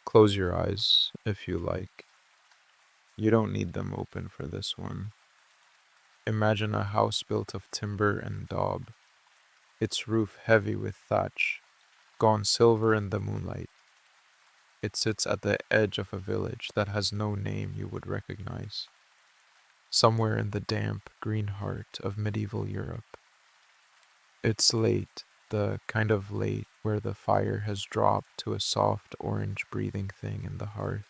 Close your eyes if you like. You don't need them open for this one. Imagine a house built of timber and daub, its roof heavy with thatch, gone silver in the moonlight. It sits at the edge of a village that has no name you would recognize, somewhere in the damp, green heart of medieval Europe. It's late, the kind of late where the fire has dropped to a soft orange breathing thing in the hearth,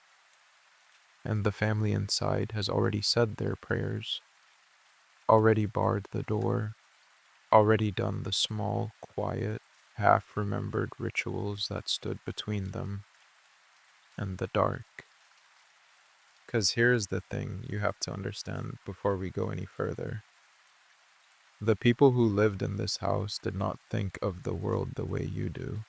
and the family inside has already said their prayers, already barred the door, already done the small, quiet, half remembered rituals that stood between them and the dark. Because here's the thing you have to understand before we go any further. The people who lived in this house did not think of the world the way you do.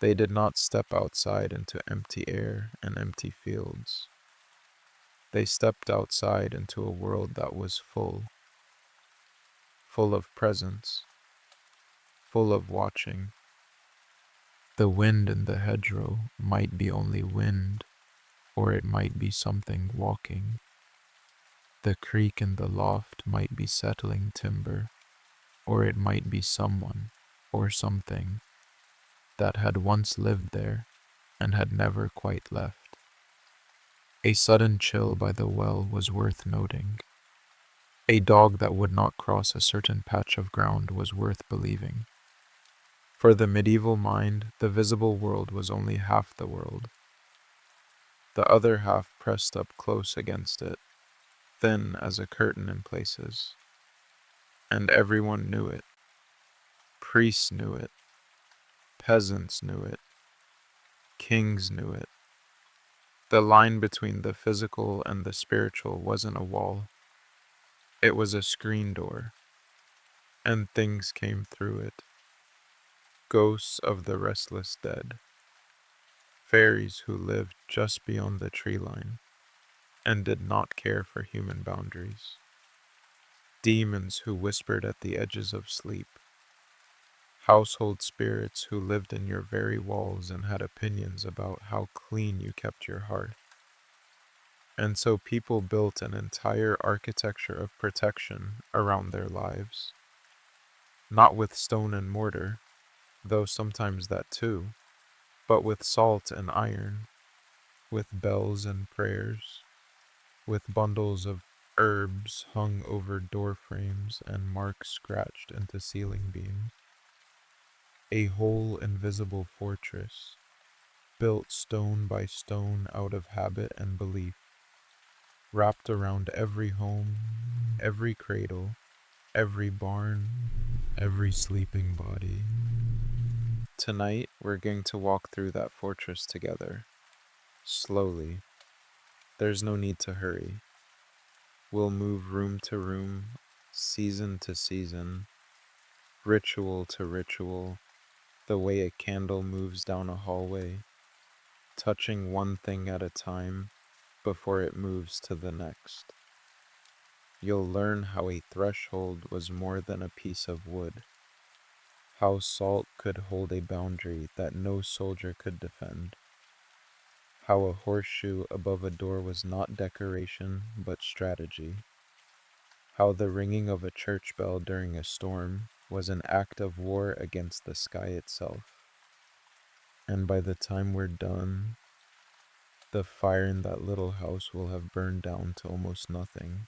They did not step outside into empty air and empty fields. They stepped outside into a world that was full, full of presence, full of watching. The wind in the hedgerow might be only wind, or it might be something walking. The creak in the loft might be settling timber, or it might be someone, or something, that had once lived there and had never quite left. A sudden chill by the well was worth noting. A dog that would not cross a certain patch of ground was worth believing. For the medieval mind, the visible world was only half the world, the other half pressed up close against it, thin as a curtain in places. And everyone knew it. Priests knew it. Peasants knew it. Kings knew it. The line between the physical and the spiritual wasn't a wall. It was a screen door, and things came through it. Ghosts of the restless dead, fairies who lived just beyond the tree line and did not care for human boundaries, demons who whispered at the edges of sleep, household spirits who lived in your very walls and had opinions about how clean you kept your hearth. And so people built an entire architecture of protection around their lives, not with stone and mortar, though sometimes that too, but with salt and iron, with bells and prayers, with bundles of herbs hung over door frames and marks scratched into ceiling beams. A whole invisible fortress, built stone by stone out of habit and belief, wrapped around every home, every cradle, every barn, every sleeping body. Tonight, we're going to walk through that fortress together, slowly. There's no need to hurry. We'll move room to room, season to season, ritual to ritual, the way a candle moves down a hallway, touching one thing at a time before it moves to the next. You'll learn how a threshold was more than a piece of wood, how salt could hold a boundary that no soldier could defend, how a horseshoe above a door was not decoration but strategy, how the ringing of a church bell during a storm was an act of war against the sky itself. And by the time we're done, the fire in that little house will have burned down to almost nothing.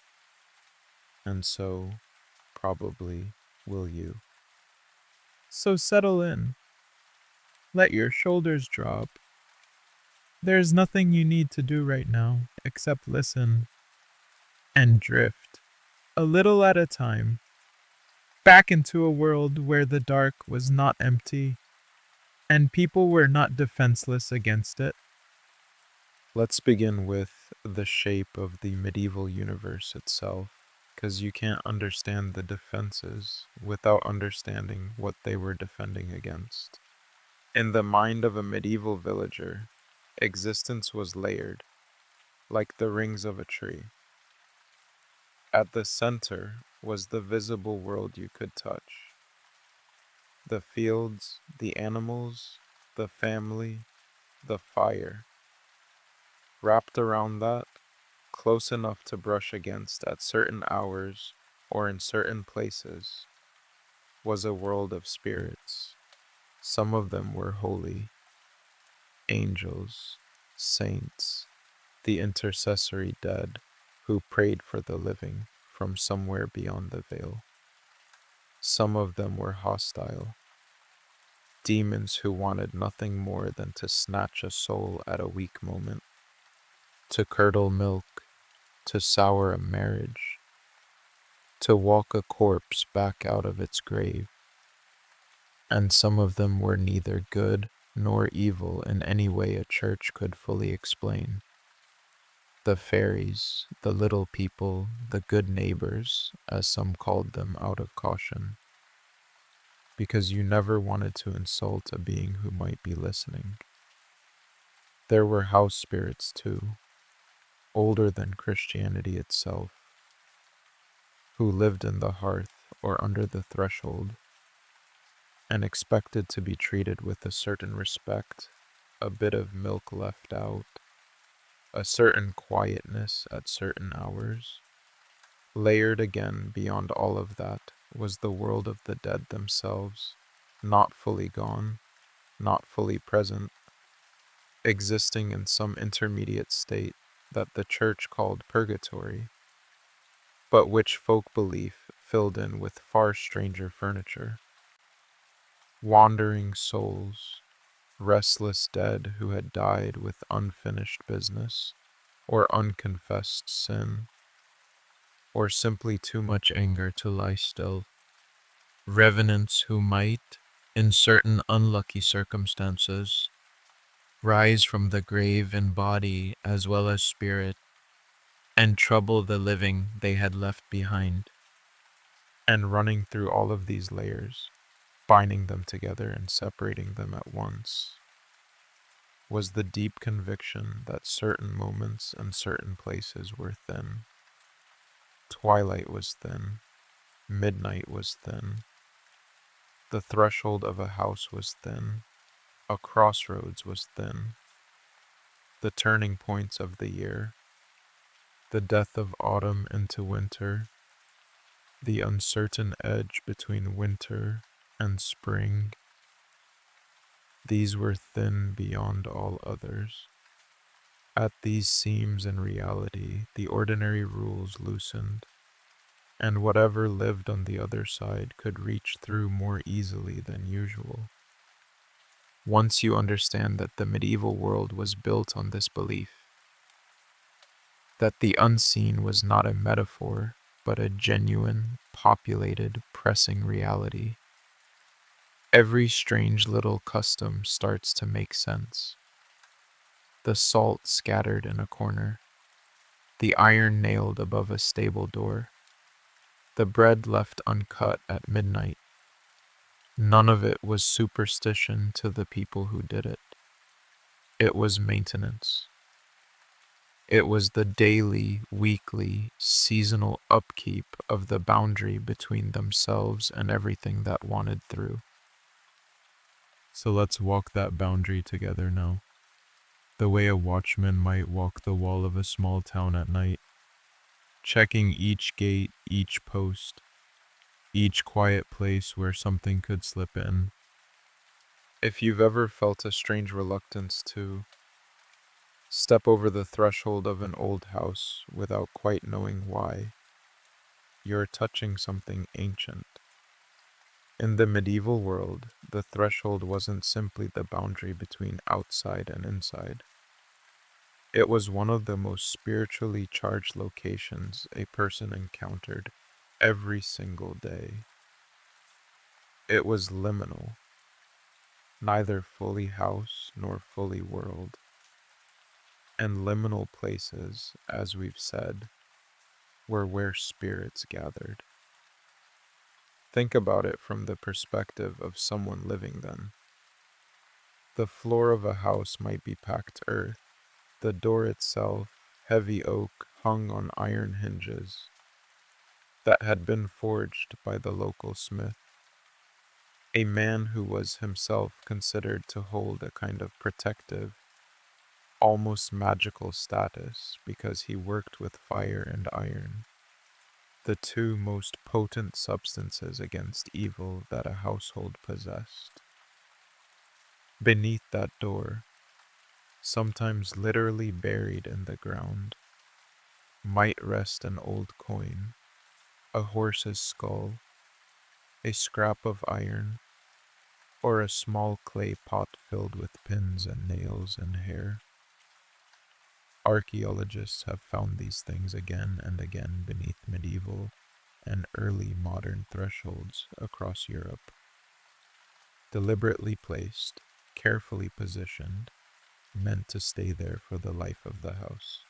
And so, probably, will you. So settle in. Let your shoulders drop. There's nothing you need to do right now except listen and drift, a little at a time, back into a world where the dark was not empty and people were not defenseless against it. Let's begin with the shape of the medieval universe itself, because you can't understand the defenses without understanding what they were defending against. In the mind of a medieval villager, existence was layered, like the rings of a tree. At the center was the visible world you could touch. The fields, the animals, the family, the fire. Wrapped around that, close enough to brush against at certain hours or in certain places, was a world of spirits. Some of them were holy, angels, saints, the intercessory dead who prayed for the living from somewhere beyond the veil. Some of them were hostile, demons who wanted nothing more than to snatch a soul at a weak moment, to curdle milk, to sour a marriage, to walk a corpse back out of its grave. And some of them were neither good nor evil in any way a church could fully explain. The fairies, the little people, the good neighbors, as some called them out of caution, because you never wanted to insult a being who might be listening. There were house spirits too, older than Christianity itself, who lived in the hearth or under the threshold and expected to be treated with a certain respect, a bit of milk left out, a certain quietness at certain hours. Layered again beyond all of that was the world of the dead themselves, not fully gone, not fully present, existing in some intermediate state that the church called purgatory, but which folk belief filled in with far stranger furniture. Wandering souls, restless dead who had died with unfinished business, or unconfessed sin, or simply too much anger to lie still. Revenants who might, in certain unlucky circumstances, rise from the grave in body as well as spirit, and trouble the living they had left behind. And running through all of these layers, binding them together and separating them at once, was the deep conviction that certain moments and certain places were thin. Twilight was thin, midnight was thin, the threshold of a house was thin, a crossroads was thin, the turning points of the year, the death of autumn into winter, the uncertain edge between winter and spring, these were thin beyond all others. At these seams in reality, the ordinary rules loosened, and whatever lived on the other side could reach through more easily than usual. Once you understand that the medieval world was built on this belief, that the unseen was not a metaphor, but a genuine, populated, pressing reality, every strange little custom starts to make sense. The salt scattered in a corner, the iron nailed above a stable door, the bread left uncut at midnight. None of it was superstition to the people who did it. It was maintenance. It was the daily, weekly, seasonal upkeep of the boundary between themselves and everything that wanted through. So let's walk that boundary together now, the way a watchman might walk the wall of a small town at night, checking each gate, each post, each quiet place where something could slip in. If you've ever felt a strange reluctance to step over the threshold of an old house without quite knowing why, you're touching something ancient. In the medieval world, the threshold wasn't simply the boundary between outside and inside. It was one of the most spiritually charged locations a person encountered every single day. It was liminal, neither fully house nor fully world. And liminal places, as we've said, were where spirits gathered. Think about it from the perspective of someone living then. The floor of a house might be packed earth, the door itself heavy oak hung on iron hinges that had been forged by the local smith, a man who was himself considered to hold a kind of protective, almost magical status because he worked with fire and iron, the two most potent substances against evil that a household possessed. Beneath that door, sometimes literally buried in the ground, might rest an old coin, a horse's skull, a scrap of iron, or a small clay pot filled with pins and nails and hair. Archaeologists have found these things again and again beneath medieval and early modern thresholds across Europe, deliberately placed, carefully positioned, meant to stay there for the life of the house.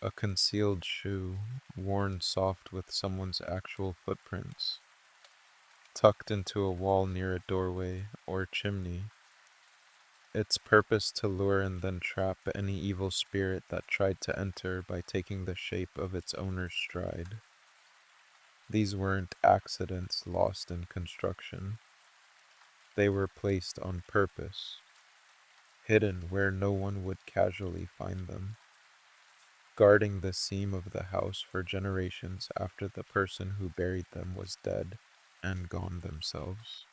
A concealed shoe, worn soft with someone's actual footprints, tucked into a wall near a doorway or chimney, its purpose to lure and then trap any evil spirit that tried to enter by taking the shape of its owner's stride. These weren't accidents lost in construction. They were placed on purpose, hidden where no one would casually find them, guarding the seam of the house for generations after the person who buried them was dead and gone themselves.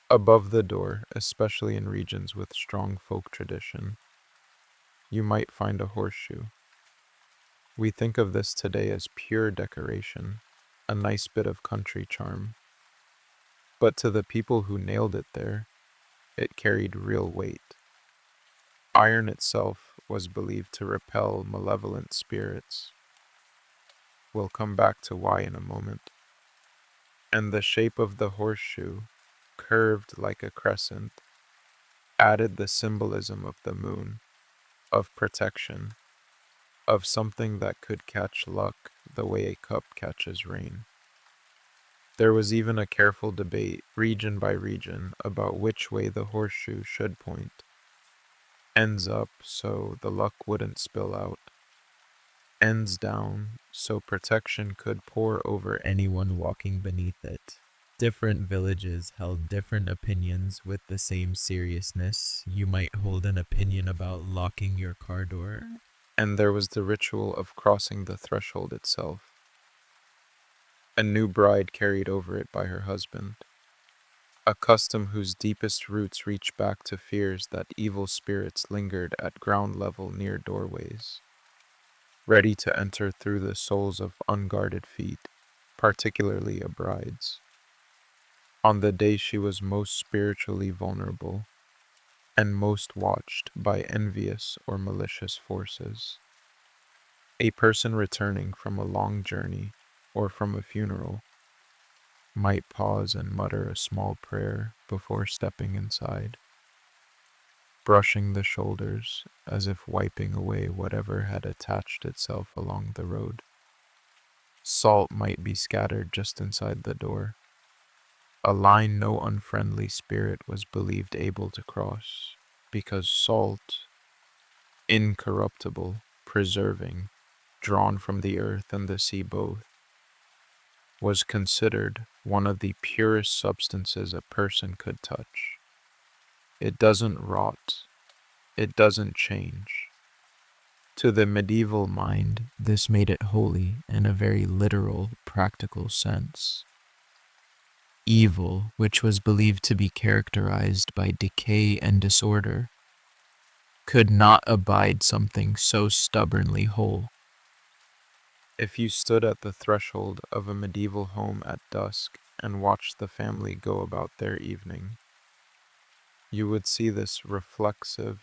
Above the door, especially in regions with strong folk tradition, you might find a horseshoe. We think of this today as pure decoration, a nice bit of country charm. But to the people who nailed it there, it carried real weight. Iron itself was believed to repel malevolent spirits. We'll come back to why in a moment. And the shape of the horseshoe, curved like a crescent, added the symbolism of the moon, of protection, of something that could catch luck the way a cup catches rain. There was even a careful debate, region by region, about which way the horseshoe should point. Ends up so the luck wouldn't spill out. Ends down so protection could pour over anyone walking beneath it. Different villages held different opinions with the same seriousness. You might hold an opinion about locking your car door. And there was the ritual of crossing the threshold itself. A new bride carried over it by her husband. A custom whose deepest roots reach back to fears that evil spirits lingered at ground level near doorways, ready to enter through the soles of unguarded feet, particularly a bride's. On the day she was most spiritually vulnerable and most watched by envious or malicious forces. A person returning from a long journey or from a funeral might pause and mutter a small prayer before stepping inside, brushing the shoulders as if wiping away whatever had attached itself along the road. Salt might be scattered just inside the door, a line no unfriendly spirit was believed able to cross, because salt, incorruptible, preserving, drawn from the earth and the sea both, was considered one of the purest substances a person could touch. It doesn't rot, it doesn't change. To the medieval mind, this made it holy in a very literal, practical sense. Evil, which was believed to be characterized by decay and disorder, could not abide something so stubbornly whole. If you stood at the threshold of a medieval home at dusk and watched the family go about their evening, you would see this reflexive,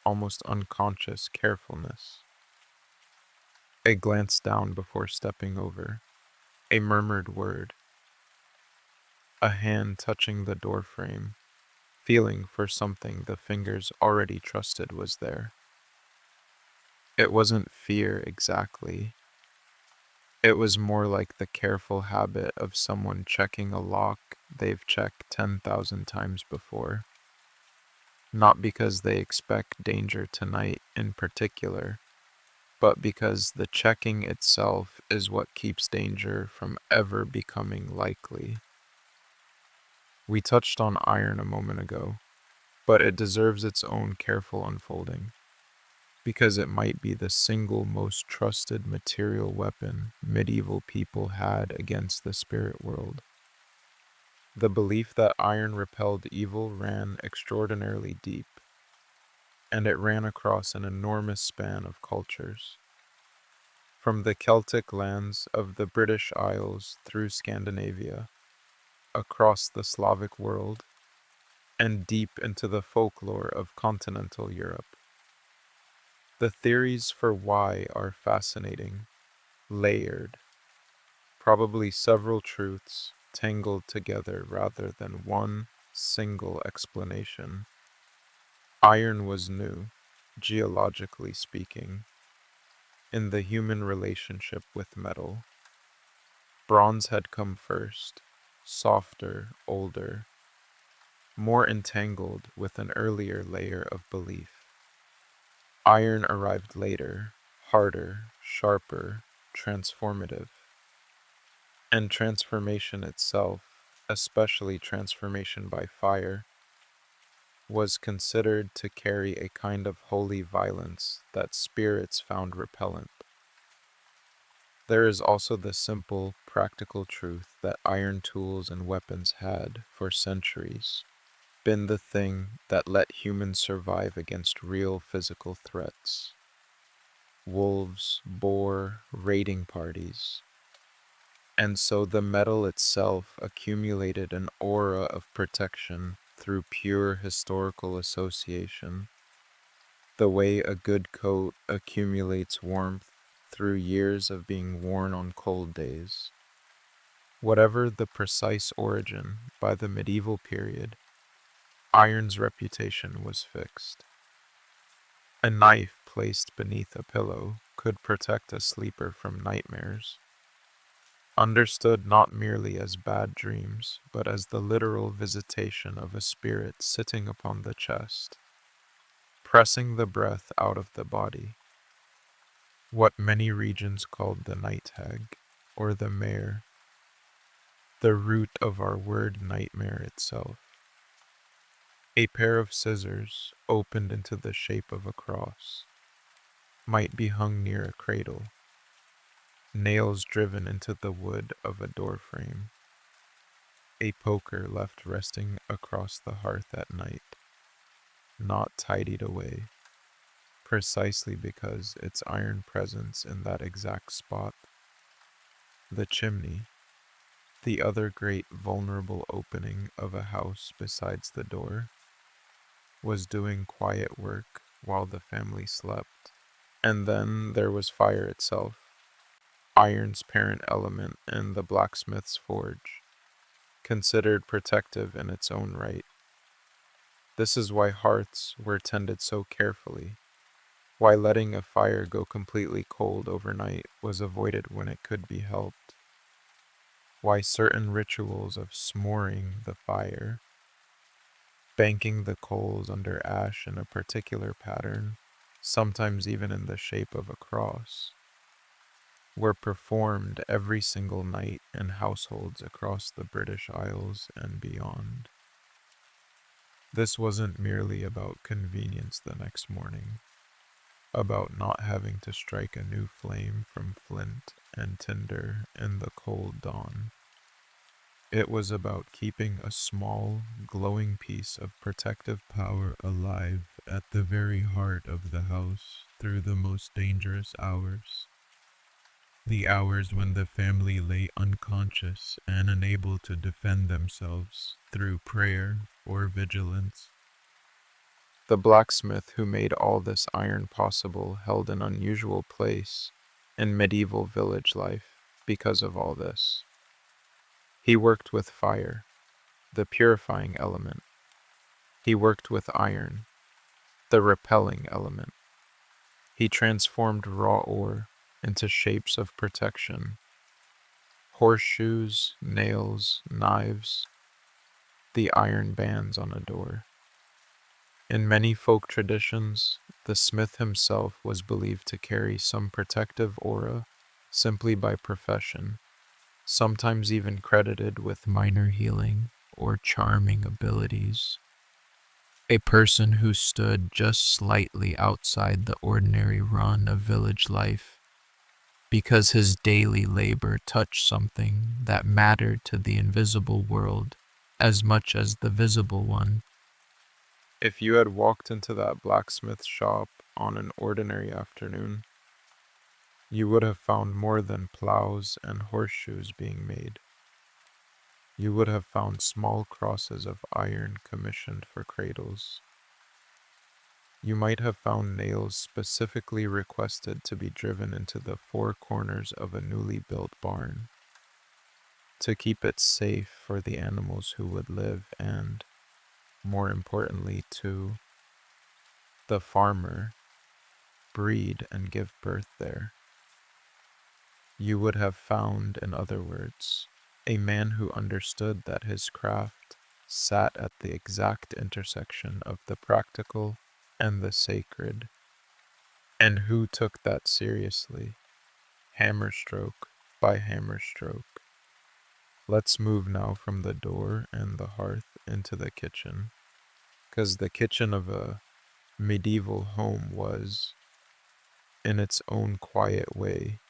almost unconscious carefulness. A glance down before stepping over, a murmured word, a hand touching the doorframe, feeling for something the fingers already trusted was there. It wasn't fear exactly. It was more like the careful habit of someone checking a lock they've checked 10,000 times before. Not because they expect danger tonight in particular, but because the checking itself is what keeps danger from ever becoming likely. We touched on iron a moment ago. but it deserves its own careful unfolding, because it might be the single most trusted material weapon medieval people had against the spirit world. The belief that iron repelled evil ran extraordinarily deep, and it ran across an enormous span of cultures. From the Celtic lands of the British Isles through Scandinavia, across the Slavic world, and deep into the folklore of continental Europe. The theories for why are fascinating, layered, probably several truths tangled together rather than one single explanation. Iron was new, geologically speaking, in the human relationship with metal. Bronze had come first, softer, older, more entangled with an earlier layer of belief. Iron arrived later, harder, sharper, transformative. And transformation itself, especially transformation by fire, was considered to carry a kind of holy violence that spirits found repellent. There is also the simple, practical truth that iron tools and weapons had, for centuries, been the thing that let humans survive against real physical threats. Wolves, boar, raiding parties. And so the metal itself accumulated an aura of protection through pure historical association, the way a good coat accumulates warmth through years of being worn on cold days. Whatever the precise origin, by the medieval period, iron's reputation was fixed. A knife placed beneath a pillow could protect a sleeper from nightmares, understood not merely as bad dreams, but as the literal visitation of a spirit sitting upon the chest, pressing the breath out of the body, what many regions called the night hag, or the mare, the root of our word nightmare itself. A pair of scissors, opened into the shape of a cross, might be hung near a cradle, nails driven into the wood of a doorframe, a poker left resting across the hearth at night, not tidied away, precisely because its iron presence in that exact spot, the chimney, the other great vulnerable opening of a house besides the door, was doing quiet work while the family slept. And then there was fire itself, iron's parent element in the blacksmith's forge, considered protective in its own right. This is why hearths were tended so carefully, why letting a fire go completely cold overnight was avoided when it could be helped, why certain rituals of smoring the fire, banking the coals under ash in a particular pattern, sometimes even in the shape of a cross, were performed every single night in households across the British Isles and beyond. This wasn't merely about convenience the next morning, about not having to strike a new flame from flint and tinder in the cold dawn. It was about keeping a small, glowing piece of protective power alive at the very heart of the house through the most dangerous hours. The hours when the family lay unconscious and unable to defend themselves through prayer or vigilance. The blacksmith who made all this iron possible held an unusual place in medieval village life because of all this. He worked with fire, the purifying element. He worked with iron, the repelling element. He transformed raw ore into shapes of protection: horseshoes, nails, knives, the iron bands on a door. In many folk traditions, the smith himself was believed to carry some protective aura simply by profession, sometimes even credited with minor healing or charming abilities. A person who stood just slightly outside the ordinary run of village life because his daily labor touched something that mattered to the invisible world as much as the visible one. If you had walked into that blacksmith shop on an ordinary afternoon, you would have found more than plows and horseshoes being made. You would have found small crosses of iron commissioned for cradles. You might have found nails specifically requested to be driven into the four corners of a newly built barn to keep it safe for the animals who would live and, more importantly, to the farmer, breed and give birth there. You would have found, in other words, a man who understood that his craft sat at the exact intersection of the practical and the sacred, and who took that seriously, hammer stroke by hammer stroke. Let's move now from the door and the hearth into the kitchen, 'cause the kitchen of a medieval home was, in its own quiet way,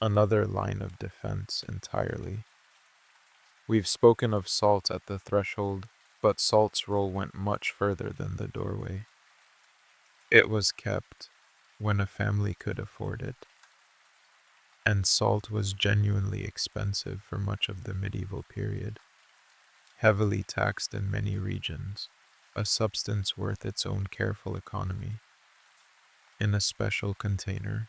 another line of defense entirely. We've spoken of salt at the threshold, but salt's role went much further than the doorway. It was kept when a family could afford it, and salt was genuinely expensive for much of the medieval period, heavily taxed in many regions, a substance worth its own careful economy, in a special container,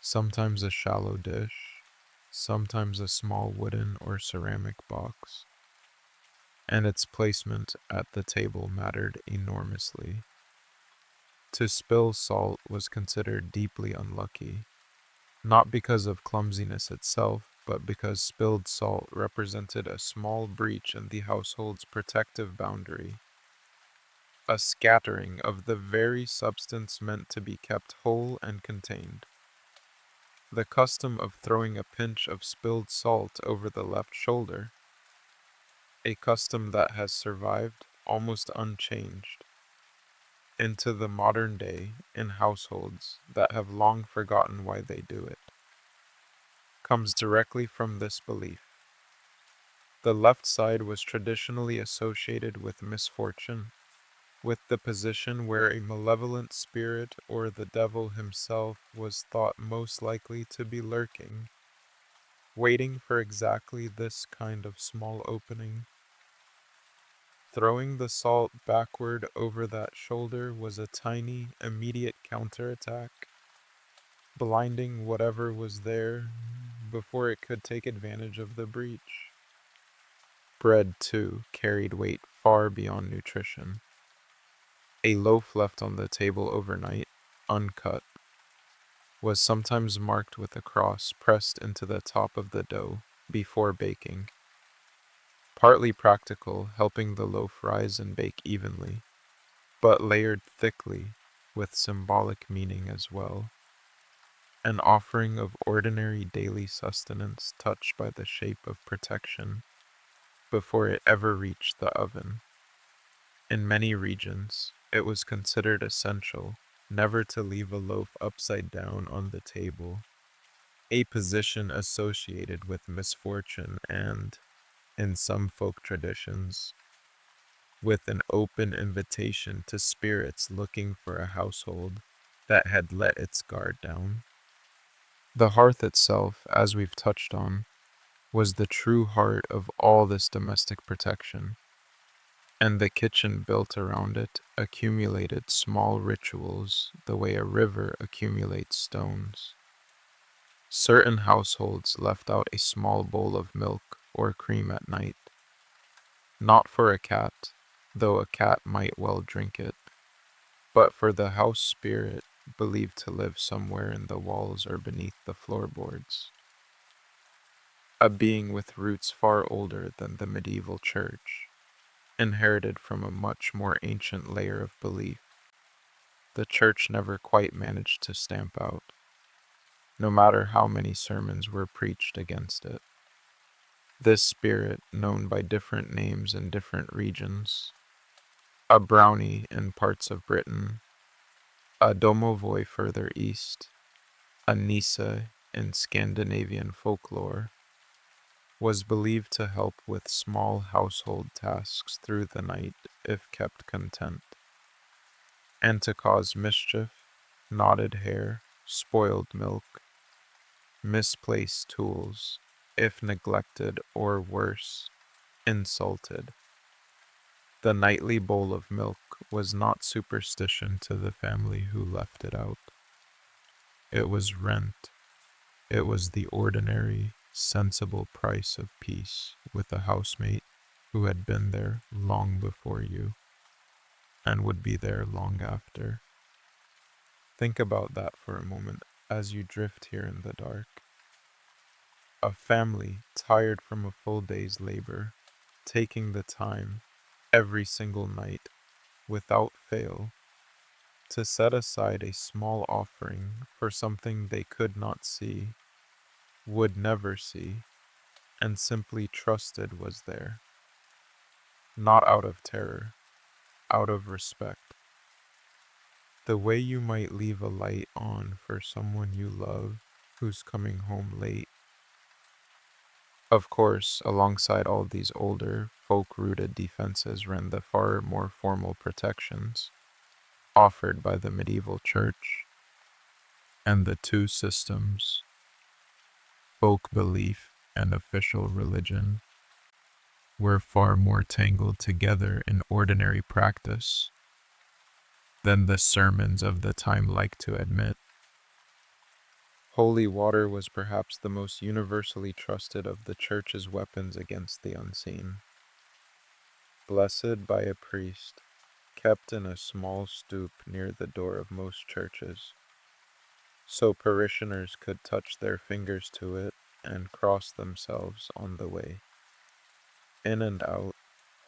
sometimes a shallow dish, sometimes a small wooden or ceramic box, and its placement at the table mattered enormously. To spill salt was considered deeply unlucky, not because of clumsiness itself, but because spilled salt represented a small breach in the household's protective boundary, a scattering of the very substance meant to be kept whole and contained. The custom of throwing a pinch of spilled salt over the left shoulder, a custom that has survived almost unchanged into the modern day in households that have long forgotten why they do it, comes directly from this belief. The left side was traditionally associated with misfortune, with the position where a malevolent spirit or the devil himself was thought most likely to be lurking, waiting for exactly this kind of small opening. Throwing the salt backward over that shoulder was a tiny, immediate counterattack, blinding whatever was there before it could take advantage of the breach. Bread, too, carried weight far beyond nutrition. A loaf left on the table overnight, uncut, was sometimes marked with a cross pressed into the top of the dough before baking, partly practical, helping the loaf rise and bake evenly, but layered thickly with symbolic meaning as well. An offering of ordinary daily sustenance touched by the shape of protection before it ever reached the oven. In many regions, it was considered essential never to leave a loaf upside down on the table, a position associated with misfortune and, in some folk traditions, with an open invitation to spirits looking for a household that had let its guard down. The hearth itself, as we've touched on, was the true heart of all this domestic protection, and the kitchen built around it accumulated small rituals the way a river accumulates stones. Certain households left out a small bowl of milk or cream at night, not for a cat, though a cat might well drink it, but for the house spirit believed to live somewhere in the walls or beneath the floorboards, a being with roots far older than the medieval church, inherited from a much more ancient layer of belief the church never quite managed to stamp out, no matter how many sermons were preached against it. This spirit, known by different names in different regions, a brownie in parts of Britain, a domovoi further east, a nisa in Scandinavian folklore, was believed to help with small household tasks through the night if kept content, and to cause mischief, knotted hair, spoiled milk, misplaced tools, if neglected or worse, insulted. The nightly bowl of milk was not superstition to the family who left it out. It was rent. It was the ordinary, sensible price of peace with a housemate who had been there long before you and would be there long after. Think about that for a moment as you drift here in the dark. A family tired from a full day's labor, taking the time every single night without fail to set aside a small offering for something they could not see, would never see, and simply trusted was there, not out of terror, out of respect. The way you might leave a light on for someone you love who's coming home late. Of course, alongside all these older, folk-rooted defenses ran the far more formal protections offered by the medieval church, and the two systems, folk belief and official religion, were far more tangled together in ordinary practice than the sermons of the time like to admit. Holy water was perhaps the most universally trusted of the church's weapons against the unseen. Blessed by a priest, kept in a small stoup near the door of most churches, so parishioners could touch their fingers to it and cross themselves on the way. In and out,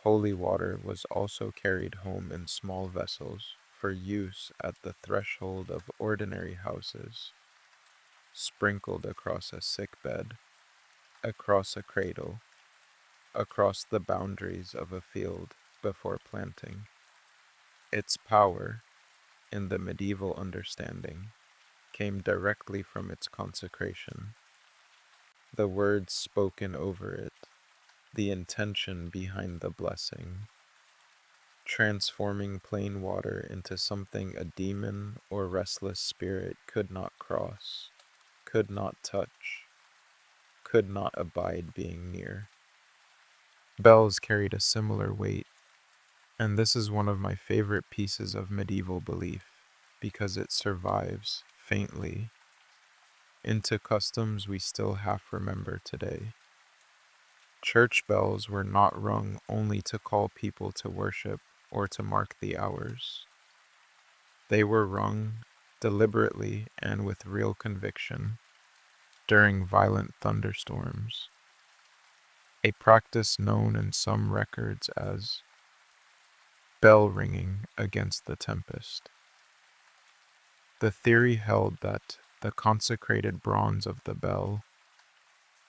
holy water was also carried home in small vessels for use at the threshold of ordinary houses, sprinkled across a sick bed, across a cradle, across the boundaries of a field before planting. Its power, in the medieval understanding, came directly from its consecration. The words spoken over it, the intention behind the blessing, transforming plain water into something a demon or restless spirit could not cross, could not touch, could not abide being near. Bells carried a similar weight, and this is one of my favorite pieces of medieval belief because it survives, faintly, into customs we still half remember today. Church bells were not rung only to call people to worship or to mark the hours. They were rung deliberately and with real conviction during violent thunderstorms, a practice known in some records as bell ringing against the tempest. The theory held that the consecrated bronze of the bell,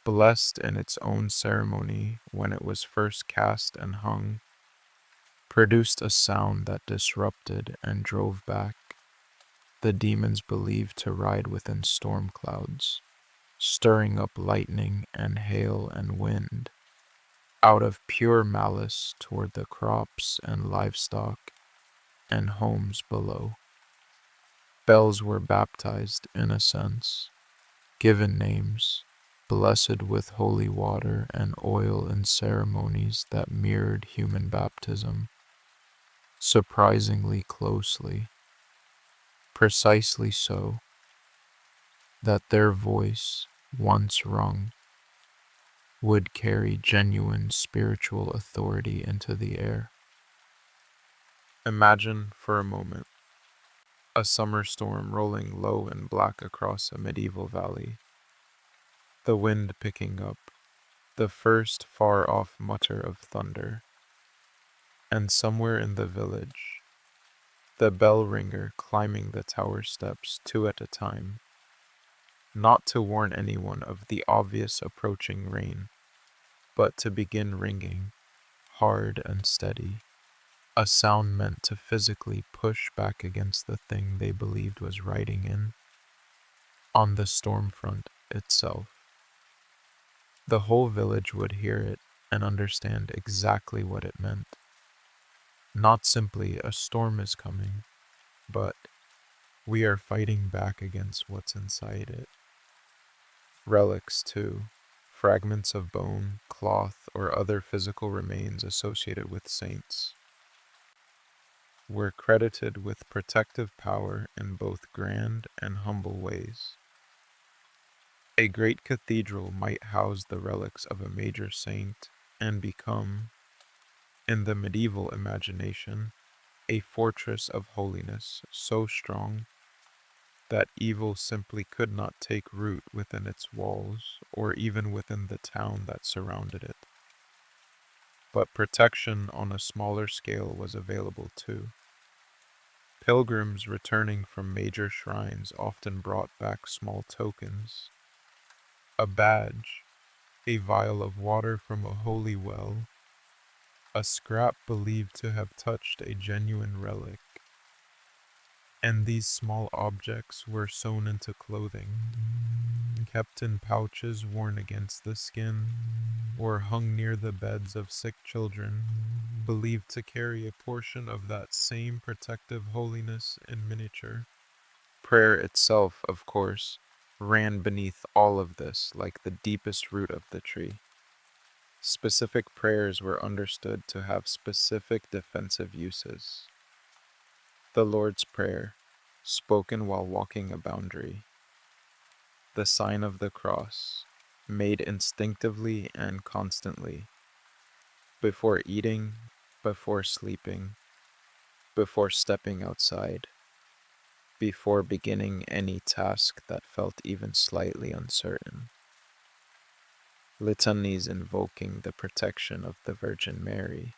blessed in its own ceremony when it was first cast and hung, produced a sound that disrupted and drove back the demons believed to ride within storm clouds, stirring up lightning and hail and wind, out of pure malice toward the crops and livestock and homes below. Bells were baptized, in a sense, given names, blessed with holy water and oil in ceremonies that mirrored human baptism, surprisingly closely, precisely so that their voice, once rung, would carry genuine spiritual authority into the air. Imagine for a moment a summer storm rolling low and black across a medieval valley, the wind picking up, the first far-off mutter of thunder, and somewhere in the village, the bell ringer climbing the tower steps two at a time, not to warn anyone of the obvious approaching rain, but to begin ringing, hard and steady, a sound meant to physically push back against the thing they believed was riding in on the storm front itself. The whole village would hear it and understand exactly what it meant. Not simply a storm is coming, but we are fighting back against what's inside it. Relics, too, fragments of bone, cloth, or other physical remains associated with saints, were credited with protective power in both grand and humble ways. A great cathedral might house the relics of a major saint and become, in the medieval imagination, a fortress of holiness so strong that evil simply could not take root within its walls or even within the town that surrounded it. But protection on a smaller scale was available too. Pilgrims returning from major shrines often brought back small tokens, a badge, a vial of water from a holy well, a scrap believed to have touched a genuine relic, and these small objects were sewn into clothing, kept in pouches worn against the skin, or hung near the beds of sick children, believed to carry a portion of that same protective holiness in miniature. Prayer itself, of course, ran beneath all of this like the deepest root of the tree. Specific prayers were understood to have specific defensive uses. The Lord's Prayer, spoken while walking a boundary. The sign of the cross, made instinctively and constantly, before eating, before sleeping, before stepping outside, before beginning any task that felt even slightly uncertain. Litanies invoking the protection of the Virgin Mary,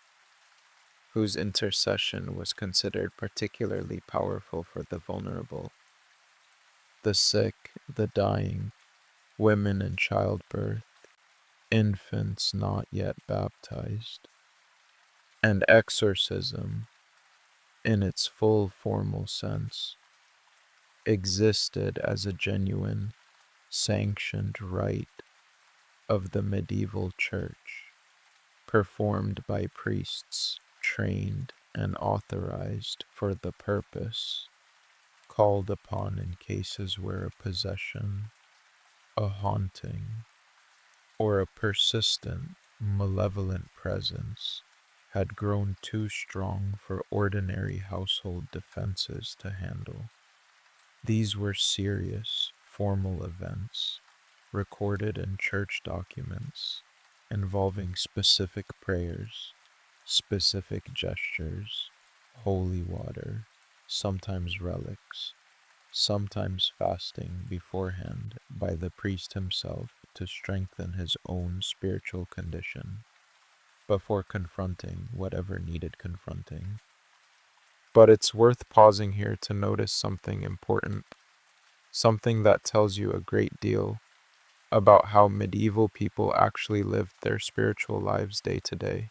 whose intercession was considered particularly powerful for the vulnerable, the sick, the dying, women in childbirth, infants not yet baptized, and exorcism, in its full formal sense, existed as a genuine, sanctioned rite of the medieval church, performed by priests trained and authorized for the purpose, called upon in cases where a possession, a haunting, or a persistent, malevolent presence had grown too strong for ordinary household defenses to handle. These were serious, formal events, recorded in church documents, involving specific prayers, specific gestures, holy water, sometimes relics, sometimes fasting beforehand by the priest himself to strengthen his own spiritual condition before confronting whatever needed confronting. But it's worth pausing here to notice something important, something that tells you a great deal about how medieval people actually lived their spiritual lives day to day,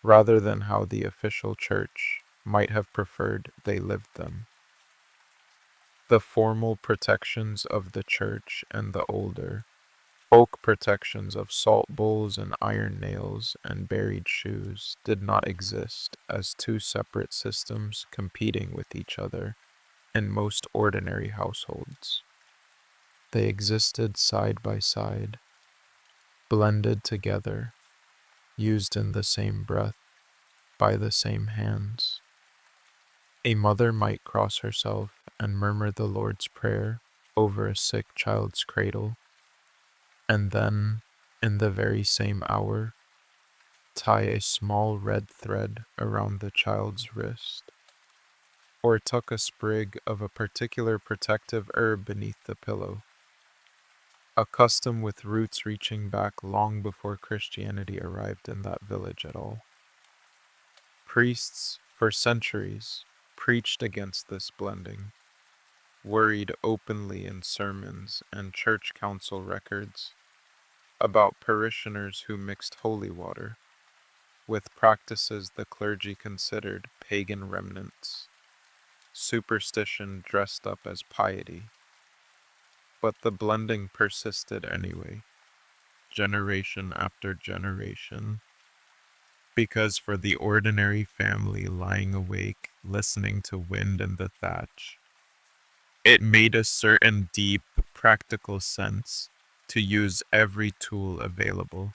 rather than how the official church might have preferred they lived them. The formal protections of the church and the older, folk protections of salt bowls and iron nails and buried shoes did not exist as two separate systems competing with each other in most ordinary households. They existed side by side, blended together, used in the same breath, by the same hands. A mother might cross herself and murmur the Lord's Prayer over a sick child's cradle, and then, in the very same hour, tie a small red thread around the child's wrist, or tuck a sprig of a particular protective herb beneath the pillow, a custom with roots reaching back long before Christianity arrived in that village at all. Priests, for centuries, preached against this blending, worried openly in sermons and church council records about parishioners who mixed holy water, with practices the clergy considered pagan remnants, superstition dressed up as piety. But the blending persisted anyway, generation after generation, because for the ordinary family lying awake, listening to wind in the thatch, it made a certain deep, practical sense to use every tool available.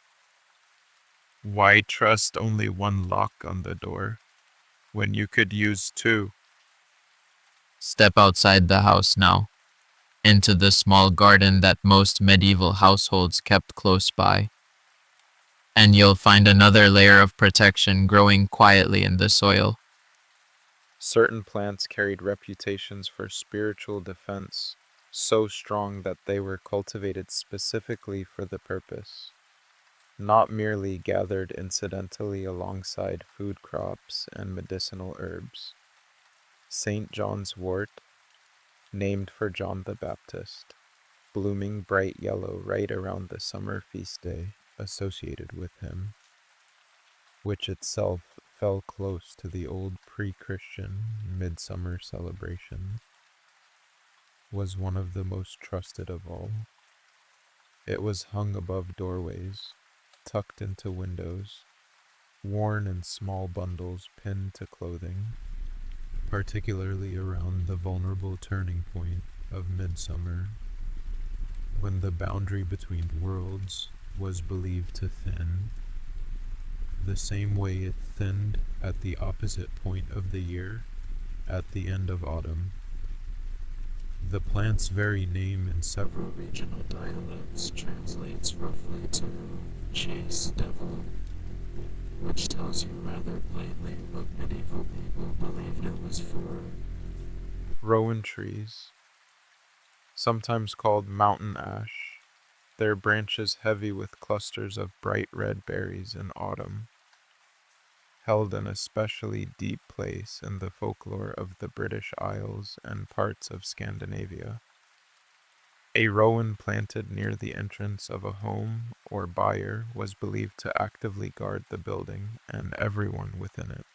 Why trust only one lock on the door when you could use two? Step outside the house now, into the small garden that most medieval households kept close by, and you'll find another layer of protection growing quietly in the soil. Certain plants carried reputations for spiritual defense, so strong that they were cultivated specifically for the purpose, not merely gathered incidentally alongside food crops and medicinal herbs. St. John's wort, named for John the Baptist, blooming bright yellow right around the summer feast day associated with him, which itself fell close to the old pre-Christian midsummer celebration, was one of the most trusted of all. It was hung above doorways, tucked into windows, worn in small bundles pinned to clothing, particularly around the vulnerable turning point of midsummer, when the boundary between worlds was believed to thin, the same way it thinned at the opposite point of the year, at the end of autumn. The plant's very name in several regional dialects translates roughly to chase devil, which tells you rather plainly what medieval people believed it was for. Rowan trees, sometimes called mountain ash, their branches heavy with clusters of bright red berries in autumn, held an especially deep place in the folklore of the British Isles and parts of Scandinavia. A rowan planted near the entrance of a home or byre was believed to actively guard the building and everyone within it.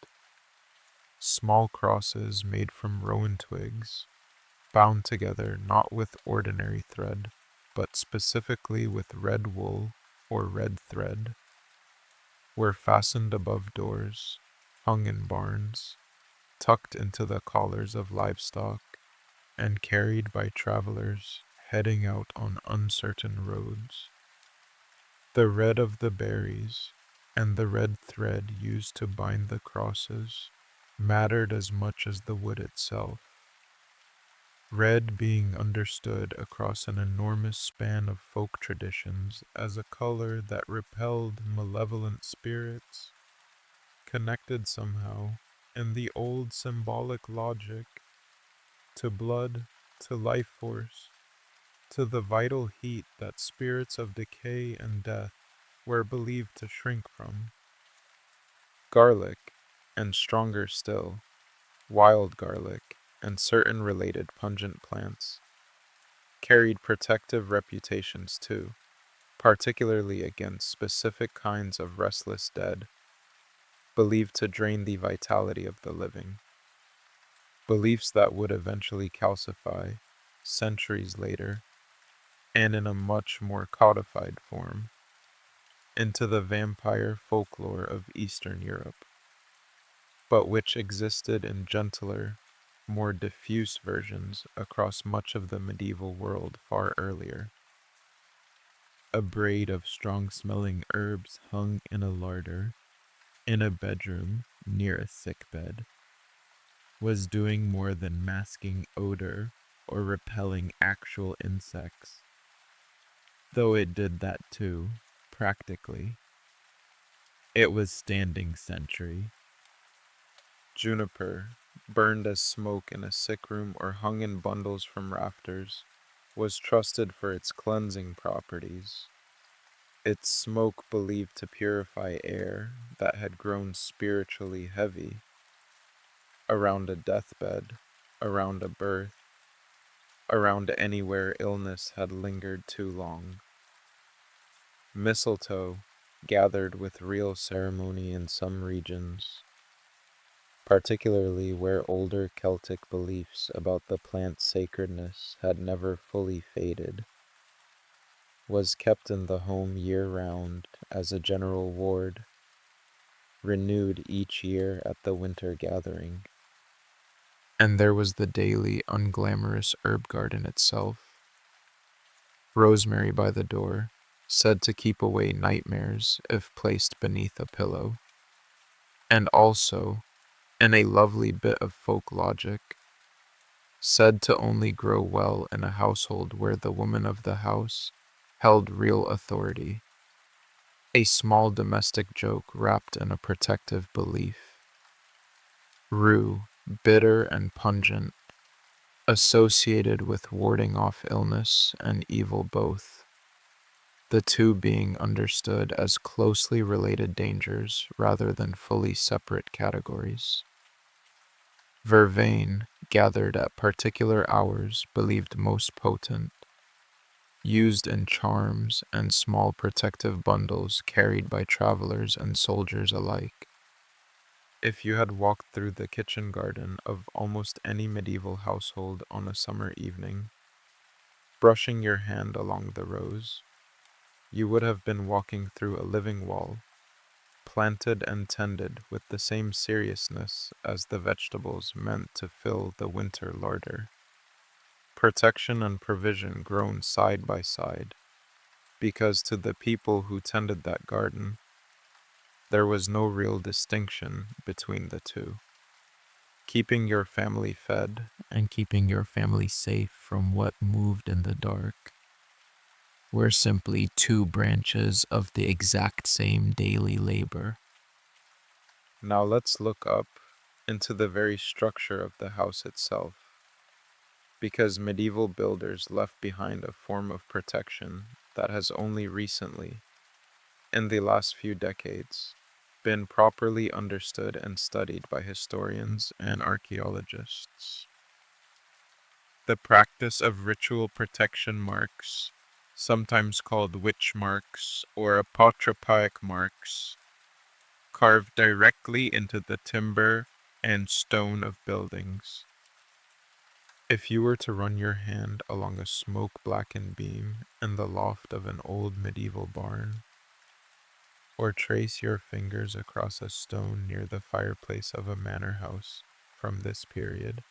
Small crosses made from rowan twigs, bound together not with ordinary thread, but specifically with red wool or red thread, were fastened above doors, hung in barns, tucked into the collars of livestock, and carried by travelers heading out on uncertain roads. The red of the berries and the red thread used to bind the crosses mattered as much as the wood itself, red being understood across an enormous span of folk traditions as a color that repelled malevolent spirits, connected somehow, in the old symbolic logic, to blood, to life force, to the vital heat that spirits of decay and death were believed to shrink from. Garlic, and stronger still, wild garlic, and certain related pungent plants, carried protective reputations too, particularly against specific kinds of restless dead, believed to drain the vitality of the living. Beliefs that would eventually calcify, centuries later, and in a much more codified form, into the vampire folklore of Eastern Europe, but which existed in gentler, more diffuse versions across much of the medieval world far earlier. A braid of strong-smelling herbs hung in a larder, in a bedroom near a sick bed, was doing more than masking odor or repelling actual insects, though it did that too, practically. It was standing sentry. Juniper, burned as smoke in a sick room or hung in bundles from rafters, was trusted for its cleansing properties, its smoke believed to purify air that had grown spiritually heavy around a deathbed, around a birth, around anywhere illness had lingered too long. Mistletoe, gathered with real ceremony in some regions, particularly where older Celtic beliefs about the plant's sacredness had never fully faded, was kept in the home year-round as a general ward, renewed each year at the winter gathering. And there was the daily, unglamorous herb garden itself, rosemary by the door, said to keep away nightmares if placed beneath a pillow. And also, in a lovely bit of folk logic, said to only grow well in a household where the woman of the house held real authority. A small domestic joke wrapped in a protective belief. Rue, bitter and pungent, associated with warding off illness and evil both, the two being understood as closely related dangers rather than fully separate categories. Vervain, gathered at particular hours, believed most potent, used in charms and small protective bundles carried by travelers and soldiers alike. If you had walked through the kitchen garden of almost any medieval household on a summer evening, brushing your hand along the rows, you would have been walking through a living wall, planted and tended with the same seriousness as the vegetables meant to fill the winter larder. Protection and provision grown side by side, because to the people who tended that garden, there was no real distinction between the two. Keeping your family fed and keeping your family safe from what moved in the dark were simply two branches of the exact same daily labor. Now let's look up into the very structure of the house itself, because medieval builders left behind a form of protection that has only recently, in the last few decades, been properly understood and studied by historians and archaeologists. The practice of ritual protection marks, sometimes called witch marks or apotropaic marks, carved directly into the timber and stone of buildings. If you were to run your hand along a smoke-blackened beam in the loft of an old medieval barn, or trace your fingers across a stone near the fireplace of a manor house from this period,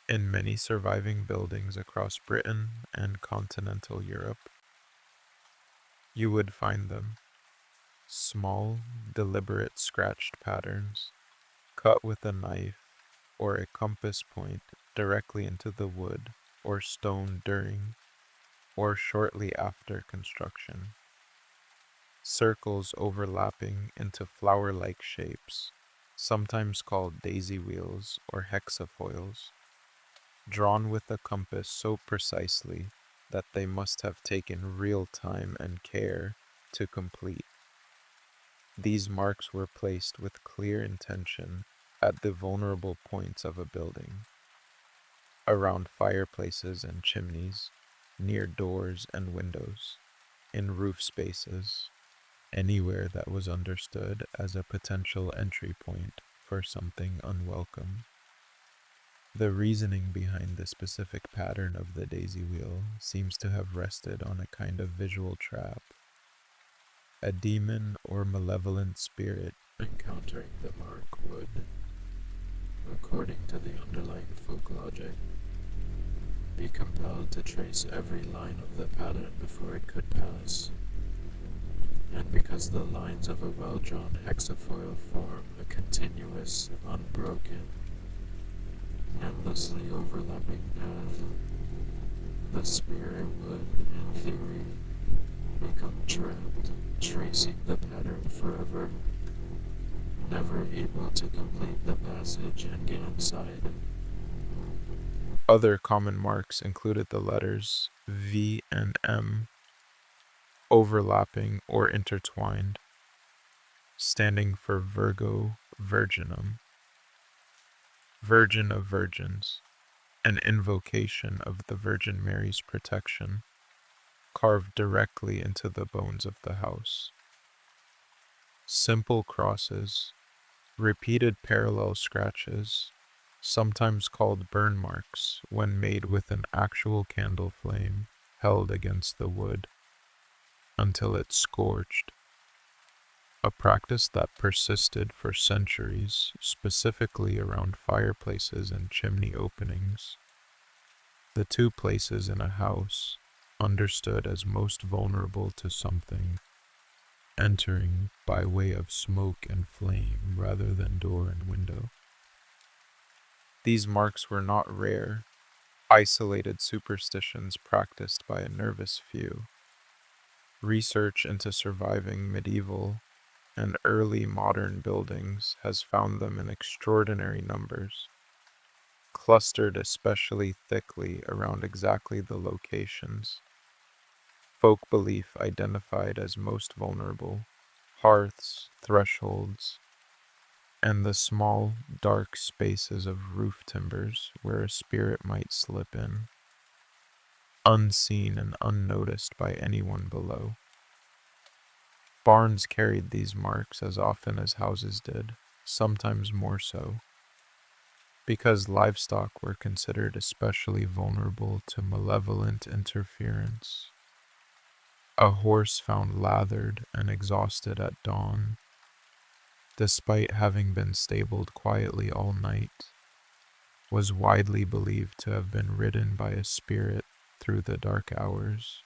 in many surviving buildings across Britain and continental Europe, you would find them. Small, deliberate scratched patterns, cut with a knife or a compass point directly into the wood or stone during or shortly after construction. Circles overlapping into flower-like shapes, sometimes called daisy wheels or hexafoils, drawn with a compass so precisely that they must have taken real time and care to complete. These marks were placed with clear intention at the vulnerable points of a building, around fireplaces and chimneys, near doors and windows, in roof spaces, anywhere that was understood as a potential entry point for something unwelcome. The reasoning behind the specific pattern of the daisy wheel seems to have rested on a kind of visual trap. A demon or malevolent spirit encountering the mark would, according to the underlying folk logic, be compelled to trace every line of the pattern before it could pass. And because the lines of a well-drawn hexafoil form a continuous, unbroken, endlessly overlapping path, the spirit would, in theory, become trapped, tracing the pattern forever, never able to complete the passage and get inside. Other common marks included the letters V and M, overlapping or intertwined, standing for Virgo Virginum, Virgin of Virgins, an invocation of the Virgin Mary's protection, carved directly into the bones of the house. Simple crosses, repeated parallel scratches, sometimes called burn marks when made with an actual candle flame held against the wood until it scorched, a practice that persisted for centuries, specifically around fireplaces and chimney openings, the two places in a house understood as most vulnerable to something entering by way of smoke and flame rather than door and window. These marks were not rare, isolated superstitions practiced by a nervous few. Research into surviving medieval and early modern buildings has found them in extraordinary numbers, clustered especially thickly around exactly the locations folk belief identified as most vulnerable: hearths, thresholds, and the small, dark spaces of roof timbers where a spirit might slip in, unseen and unnoticed by anyone below. Barns carried these marks as often as houses did, sometimes more so, because livestock were considered especially vulnerable to malevolent interference. A horse found lathered and exhausted at dawn, despite having been stabled quietly all night, was widely believed to have been ridden by a spirit through the dark hours,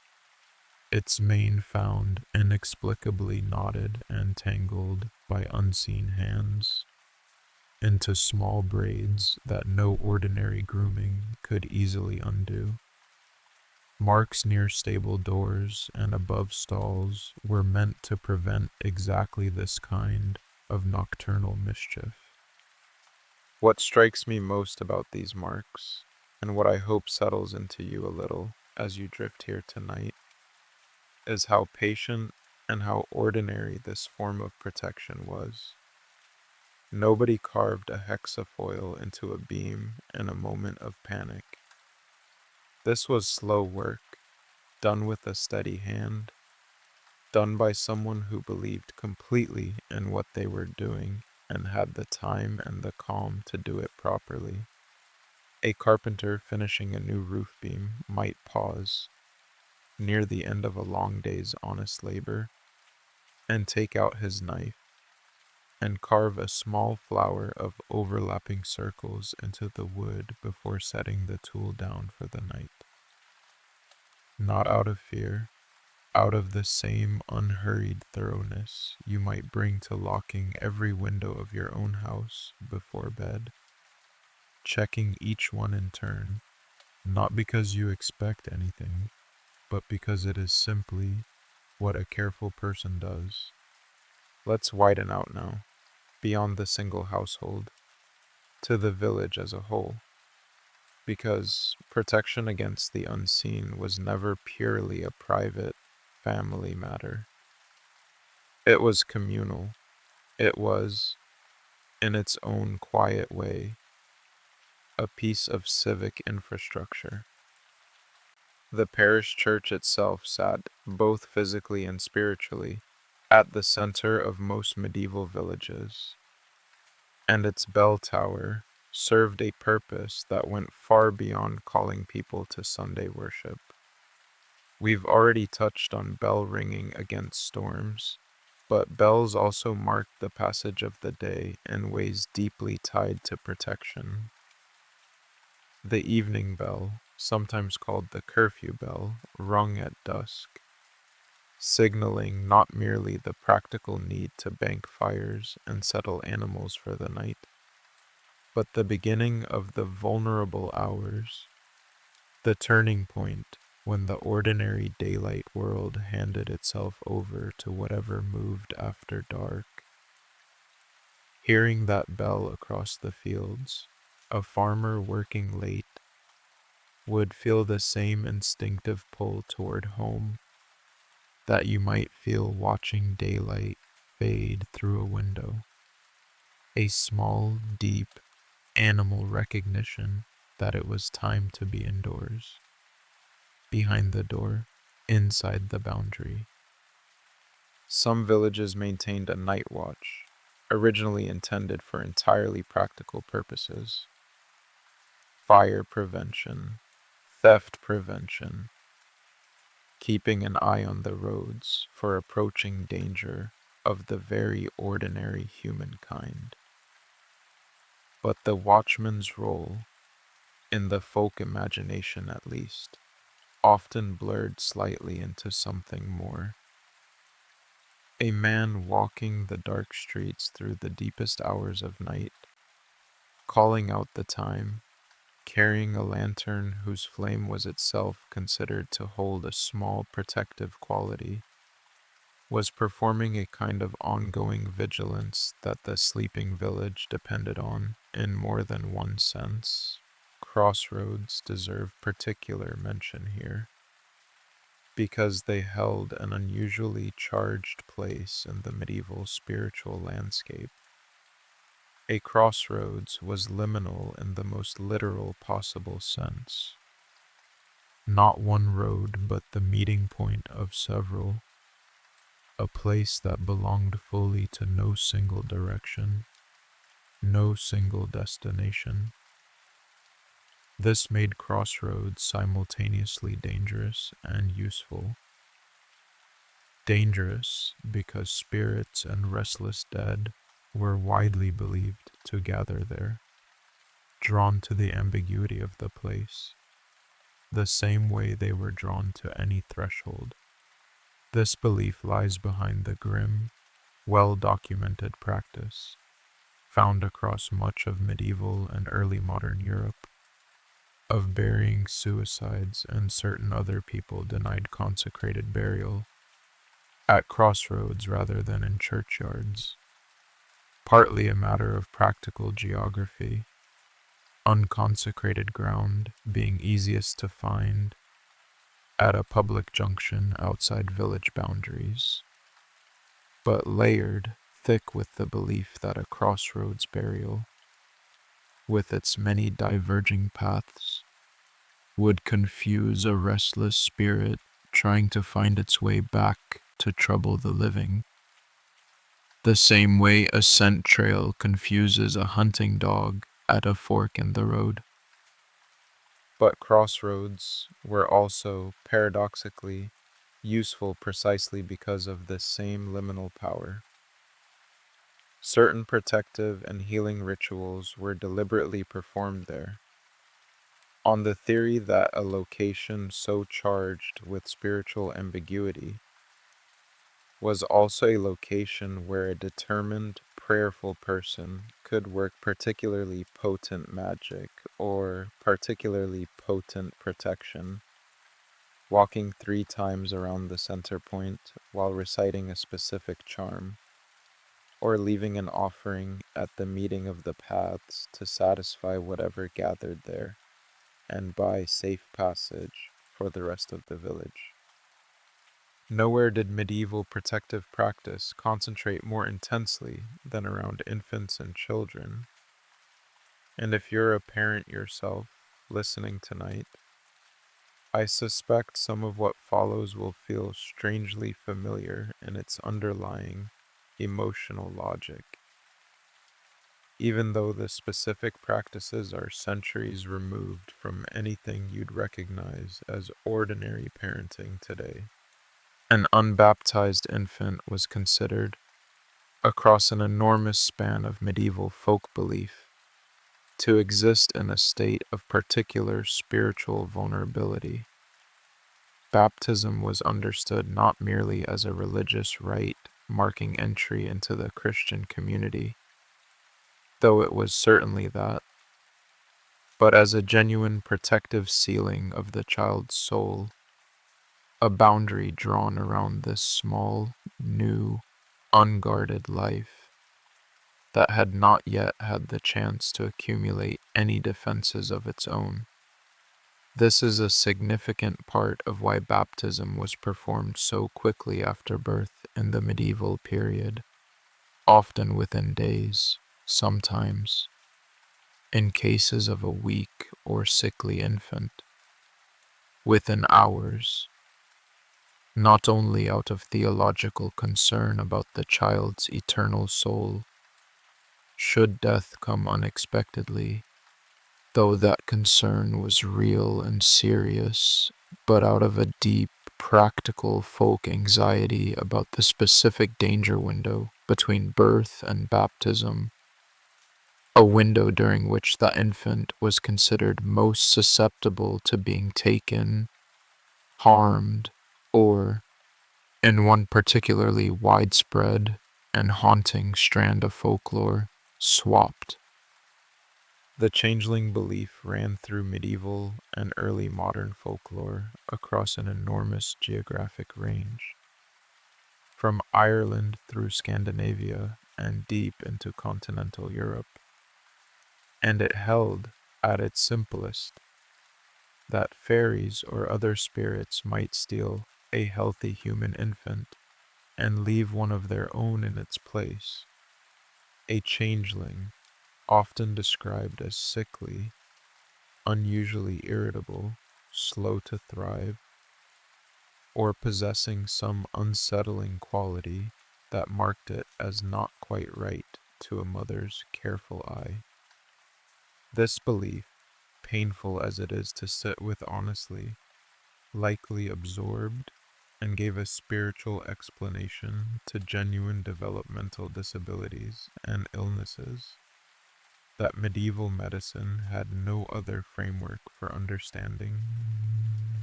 its mane found inexplicably knotted and tangled by unseen hands into small braids that no ordinary grooming could easily undo. Marks near stable doors and above stalls were meant to prevent exactly this kind of nocturnal mischief. What strikes me most about these marks, and what I hope settles into you a little as you drift here tonight, is how patient and how ordinary this form of protection was. Nobody carved a hexafoil into a beam in a moment of panic. This was slow work, done with a steady hand, done by someone who believed completely in what they were doing and had the time and the calm to do it properly. A carpenter finishing a new roof beam might pause, near the end of a long day's honest labor, and take out his knife and carve a small flower of overlapping circles into the wood before setting the tool down for the night. Not out of fear, out of the same unhurried thoroughness you might bring to locking every window of your own house before bed, checking each one in turn, not because you expect anything, but because it is simply what a careful person does. Let's widen out now, beyond the single household, to the village as a whole, because protection against the unseen was never purely a private, family matter. It was communal. It was, in its own quiet way, a piece of civic infrastructure. The parish church itself sat, both physically and spiritually, at the center of most medieval villages, and its bell tower served a purpose that went far beyond calling people to Sunday worship. We've already touched on bell ringing against storms, but bells also marked the passage of the day in ways deeply tied to protection. The evening bell, sometimes called the curfew bell, rung at dusk, signaling not merely the practical need to bank fires and settle animals for the night, but the beginning of the vulnerable hours, the turning point when the ordinary daylight world handed itself over to whatever moved after dark. Hearing that bell across the fields, a farmer working late would feel the same instinctive pull toward home that you might feel watching daylight fade through a window. A small, deep, animal recognition that it was time to be indoors, behind the door, inside the boundary. Some villages maintained a night watch, originally intended for entirely practical purposes: fire prevention, theft prevention, keeping an eye on the roads for approaching danger of the very ordinary humankind. But the watchman's role, in the folk imagination at least, often blurred slightly into something more. A man walking the dark streets through the deepest hours of night, calling out the time, carrying a lantern whose flame was itself considered to hold a small protective quality, was performing a kind of ongoing vigilance that the sleeping village depended on in more than one sense. Crossroads deserve particular mention here, because they held an unusually charged place in the medieval spiritual landscape. A crossroads was liminal in the most literal possible sense. Not one road, but the meeting point of several, a place that belonged fully to no single direction, no single destination. This made crossroads simultaneously dangerous and useful. Dangerous because spirits and restless dead were widely believed to gather there, drawn to the ambiguity of the place, the same way they were drawn to any threshold. This belief lies behind the grim, well-documented practice, found across much of medieval and early modern Europe, of burying suicides and certain other people denied consecrated burial at crossroads rather than in churchyards, partly a matter of practical geography, unconsecrated ground being easiest to find at a public junction outside village boundaries, but layered thick with the belief that a crossroads burial, with its many diverging paths, would confuse a restless spirit trying to find its way back to trouble the living, the same way a scent trail confuses a hunting dog at a fork in the road. But crossroads were also, paradoxically, useful precisely because of this same liminal power. Certain protective and healing rituals were deliberately performed there, on the theory that a location so charged with spiritual ambiguity was also a location where a determined, prayerful person could work particularly potent magic or particularly potent protection, walking 3 times around the center point while reciting a specific charm, or leaving an offering at the meeting of the paths to satisfy whatever gathered there and buy safe passage for the rest of the village. Nowhere did medieval protective practice concentrate more intensely than around infants and children. And if you're a parent yourself listening tonight, I suspect some of what follows will feel strangely familiar in its underlying emotional logic, even though the specific practices are centuries removed from anything you'd recognize as ordinary parenting today. An unbaptized infant was considered, across an enormous span of medieval folk belief, to exist in a state of particular spiritual vulnerability. Baptism was understood not merely as a religious rite marking entry into the Christian community, though it was certainly that, but as a genuine protective sealing of the child's soul, a boundary drawn around this small, new, unguarded life that had not yet had the chance to accumulate any defenses of its own. This is a significant part of why baptism was performed so quickly after birth in the medieval period, often within days, sometimes, in cases of a weak or sickly infant, within hours, not only out of theological concern about the child's eternal soul, should death come unexpectedly, though that concern was real and serious, but out of a deep, practical folk anxiety about the specific danger window between birth and baptism, a window during which the infant was considered most susceptible to being taken, harmed, or, in one particularly widespread and haunting strand of folklore, swapped. The changeling belief ran through medieval and early modern folklore across an enormous geographic range, from Ireland through Scandinavia and deep into continental Europe, and it held, at its simplest, that fairies or other spirits might steal a healthy human infant and leave one of their own in its place, a changeling, often described as sickly, unusually irritable, slow to thrive, or possessing some unsettling quality that marked it as not quite right to a mother's careful eye. This belief, painful as it is to sit with honestly, likely absorbed and gave a spiritual explanation to genuine developmental disabilities and illnesses that medieval medicine had no other framework for understanding,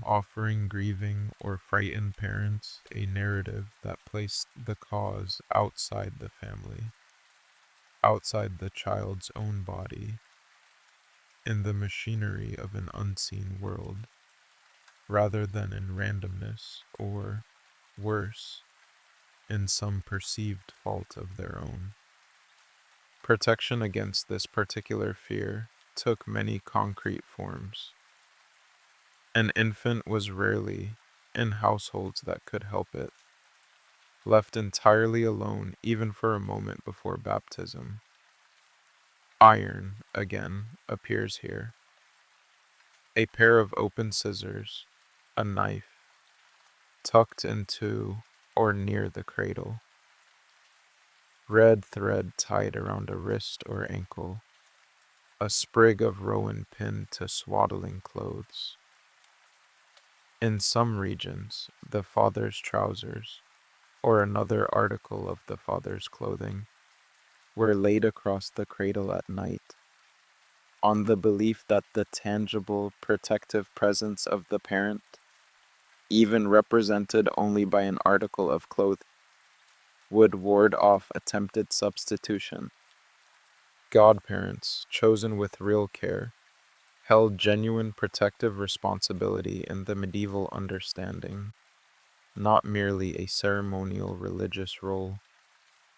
offering grieving or frightened parents a narrative that placed the cause outside the family, outside the child's own body, in the machinery of an unseen world, rather than in randomness or, worse, in some perceived fault of their own. Protection against this particular fear took many concrete forms. An infant was rarely, in households that could help it, left entirely alone even for a moment before baptism. Iron, again, appears here. A pair of open scissors, a knife, tucked into or near the cradle, red thread tied around a wrist or ankle, a sprig of rowan pinned to swaddling clothes. In some regions, the father's trousers, or another article of the father's clothing, were laid across the cradle at night, on the belief that the tangible, protective presence of the parent, even represented only by an article of clothing, would ward off attempted substitution. Godparents, chosen with real care, held genuine protective responsibility in the medieval understanding, not merely a ceremonial religious role,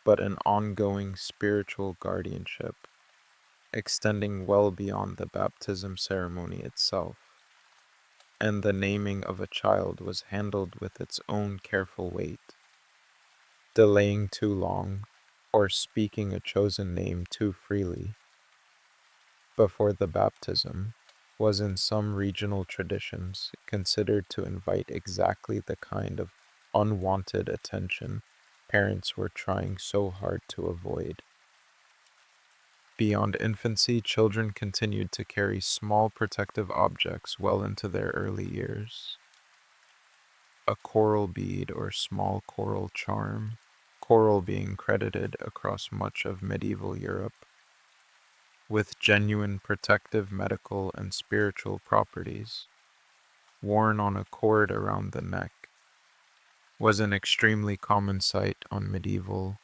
but an ongoing spiritual guardianship, extending well beyond the baptism ceremony itself. And the naming of a child was handled with its own careful weight. Delaying too long, or speaking a chosen name too freely before the baptism, was in some regional traditions considered to invite exactly the kind of unwanted attention parents were trying so hard to avoid. Beyond infancy, children continued to carry small protective objects well into their early years. A coral bead or small coral charm, coral being credited across much of medieval Europe with genuine protective medical and spiritual properties, worn on a cord around the neck, was an extremely common sight on medieval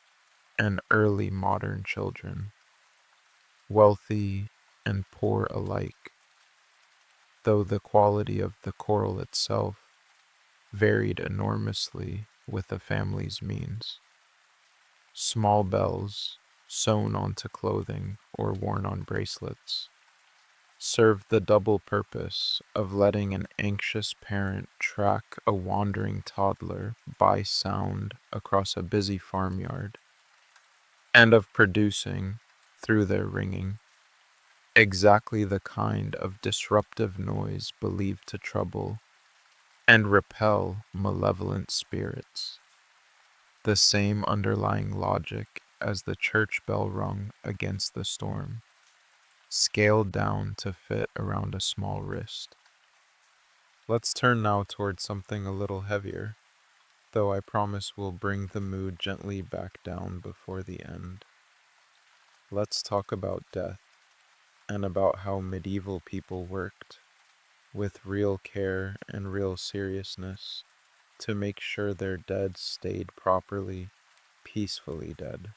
and early modern children, wealthy and poor alike, though the quality of the coral itself varied enormously with the family's means. Small bells, sewn onto clothing or worn on bracelets, served the double purpose of letting an anxious parent track a wandering toddler by sound across a busy farmyard, and of producing, through their ringing, exactly the kind of disruptive noise believed to trouble and repel malevolent spirits. The same underlying logic as the church bell rung against the storm, scaled down to fit around a small wrist. Let's turn now towards something a little heavier, though I promise we'll bring the mood gently back down before the end. Let's talk about death and about how medieval people worked with real care and real seriousness to make sure their dead stayed properly, peacefully dead.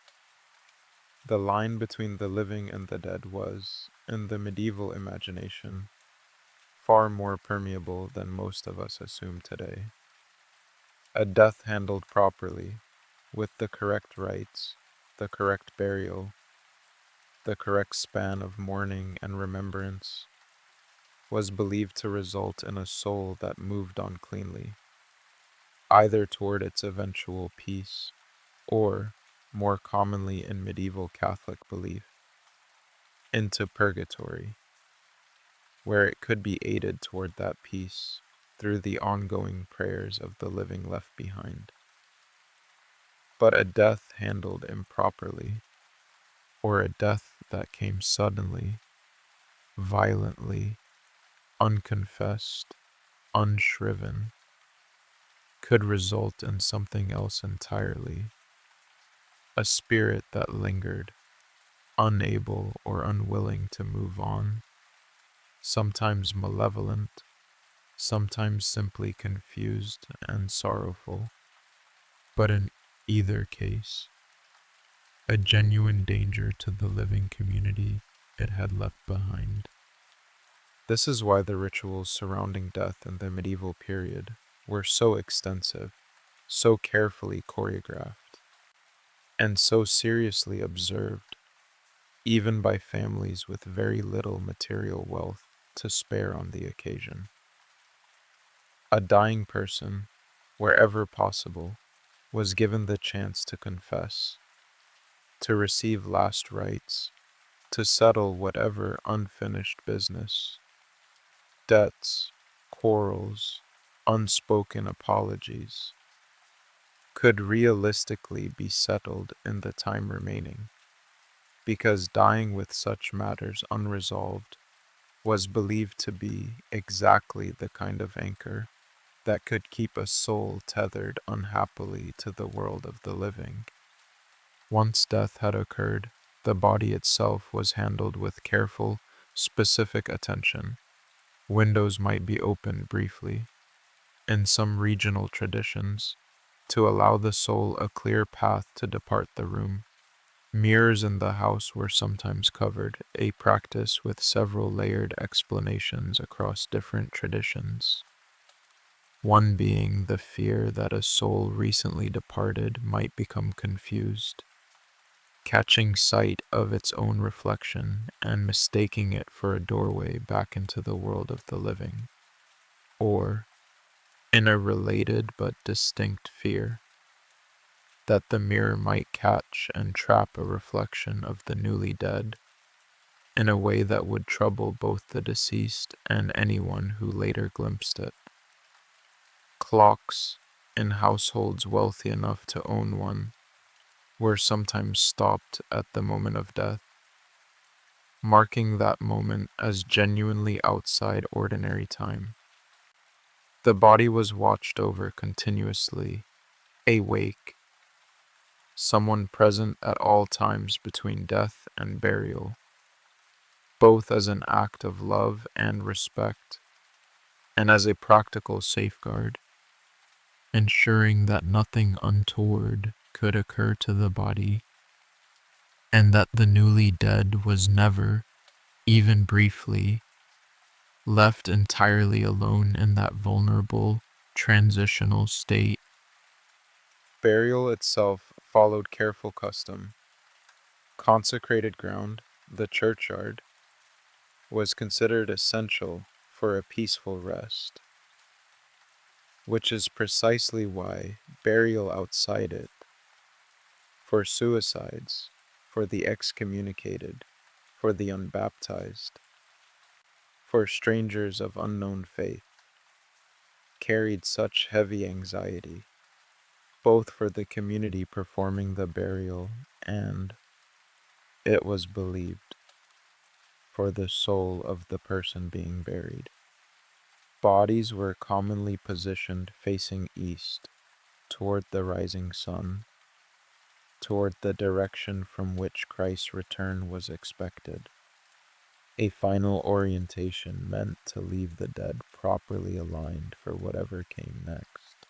The line between the living and the dead was, in the medieval imagination, far more permeable than most of us assume today. A death handled properly, with the correct rites, the correct burial, the correct span of mourning and remembrance, was believed to result in a soul that moved on cleanly, either toward its eventual peace, or, more commonly in medieval Catholic belief, into purgatory, where it could be aided toward that peace through the ongoing prayers of the living left behind. But a death handled improperly, or a death that came suddenly, violently, unconfessed, unshriven, could result in something else entirely, a spirit that lingered, unable or unwilling to move on, sometimes malevolent, sometimes simply confused and sorrowful, but in either case, a genuine danger to the living community it had left behind. This is why the rituals surrounding death in the medieval period were so extensive, so carefully choreographed, and so seriously observed, even by families with very little material wealth to spare on the occasion. A dying person, wherever possible, was given the chance to confess, to receive last rites, to settle whatever unfinished business, debts, quarrels, unspoken apologies, could realistically be settled in the time remaining, because dying with such matters unresolved was believed to be exactly the kind of anchor that could keep a soul tethered unhappily to the world of the living. Once death had occurred, the body itself was handled with careful, specific attention. Windows might be opened briefly, in some regional traditions, to allow the soul a clear path to depart the room. Mirrors in the house were sometimes covered, a practice with several layered explanations across different traditions. One being the fear that a soul recently departed might become confused, catching sight of its own reflection and mistaking it for a doorway back into the world of the living. Or, in a related but distinct fear, that the mirror might catch and trap a reflection of the newly dead in a way that would trouble both the deceased and anyone who later glimpsed it. Clocks, in households wealthy enough to own one, were sometimes stopped at the moment of death, marking that moment as genuinely outside ordinary time. The body was watched over continuously, awake, someone present at all times between death and burial, both as an act of love and respect, and as a practical safeguard, ensuring that nothing untoward could occur to the body, and that the newly dead was never, even briefly, left entirely alone in that vulnerable, transitional state. Burial itself followed careful custom. Consecrated ground, the churchyard, was considered essential for a peaceful rest, which is precisely why burial outside it, for suicides, for the excommunicated, for the unbaptized, for strangers of unknown faith, carried such heavy anxiety, both for the community performing the burial and, it was believed, for the soul of the person being buried. Bodies were commonly positioned facing east, toward the rising sun, toward the direction from which Christ's return was expected. A final orientation meant to leave the dead properly aligned for whatever came next.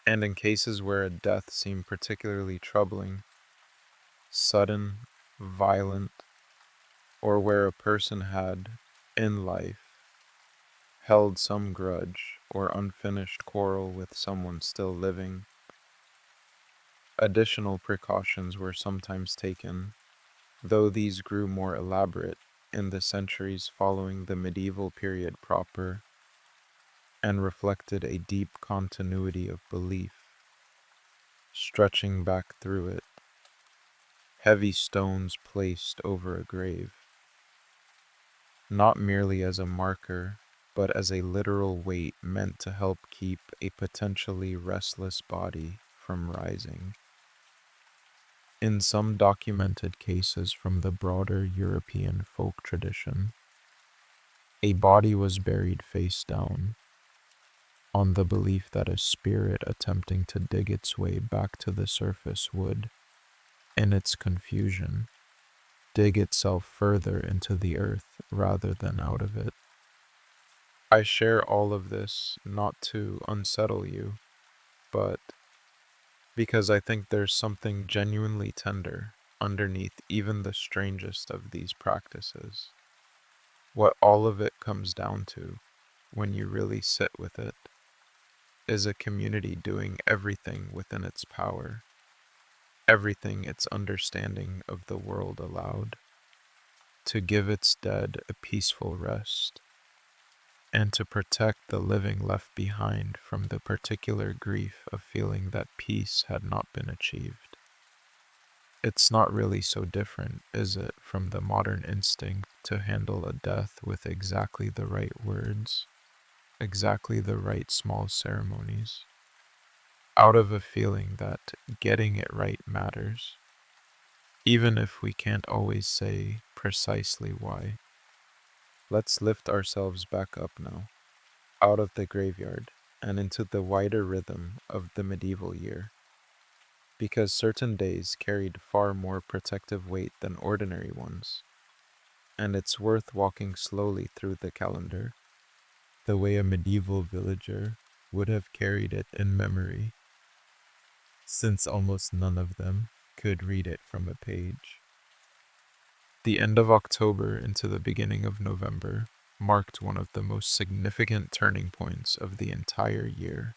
And in cases where a death seemed particularly troubling, sudden, violent, or where a person had, in life, held some grudge or unfinished quarrel with someone still living, additional precautions were sometimes taken, though these grew more elaborate in the centuries following the medieval period proper and reflected a deep continuity of belief, stretching back through it, heavy stones placed over a grave, not merely as a marker, but as a literal weight meant to help keep a potentially restless body from rising. In some documented cases from the broader European folk tradition, a body was buried face down, on the belief that a spirit attempting to dig its way back to the surface would, in its confusion, dig itself further into the earth rather than out of it. I share all of this not to unsettle you, but because I think there's something genuinely tender underneath even the strangest of these practices. What all of it comes down to, when you really sit with it, is a community doing everything within its power, everything its understanding of the world allowed, to give its dead a peaceful rest, and to protect the living left behind from the particular grief of feeling that peace had not been achieved. It's not really so different, is it, from the modern instinct to handle a death with exactly the right words, exactly the right small ceremonies, out of a feeling that getting it right matters, even if we can't always say precisely why. Let's lift ourselves back up now, out of the graveyard and into the wider rhythm of the medieval year, because certain days carried far more protective weight than ordinary ones, and it's worth walking slowly through the calendar, the way a medieval villager would have carried it in memory, since almost none of them could read it from a page. The end of October into the beginning of November marked one of the most significant turning points of the entire year,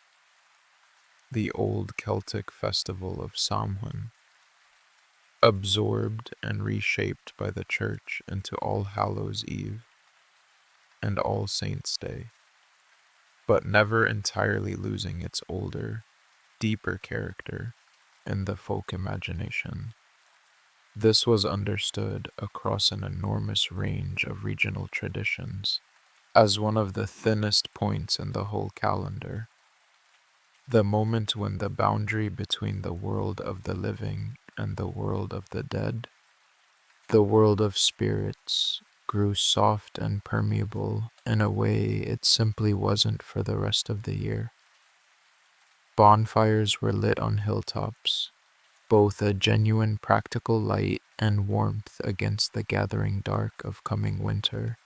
the old Celtic festival of Samhain, absorbed and reshaped by the Church into All Hallows Eve and All Saints' Day, but never entirely losing its older, deeper character in the folk imagination. This was understood across an enormous range of regional traditions as one of the thinnest points in the whole calendar, the moment when the boundary between the world of the living and the world of the dead, the world of spirits, grew soft and permeable in a way it simply wasn't for the rest of the year. Bonfires were lit on hilltops, both a genuine practical light and warmth against the gathering dark of coming winter,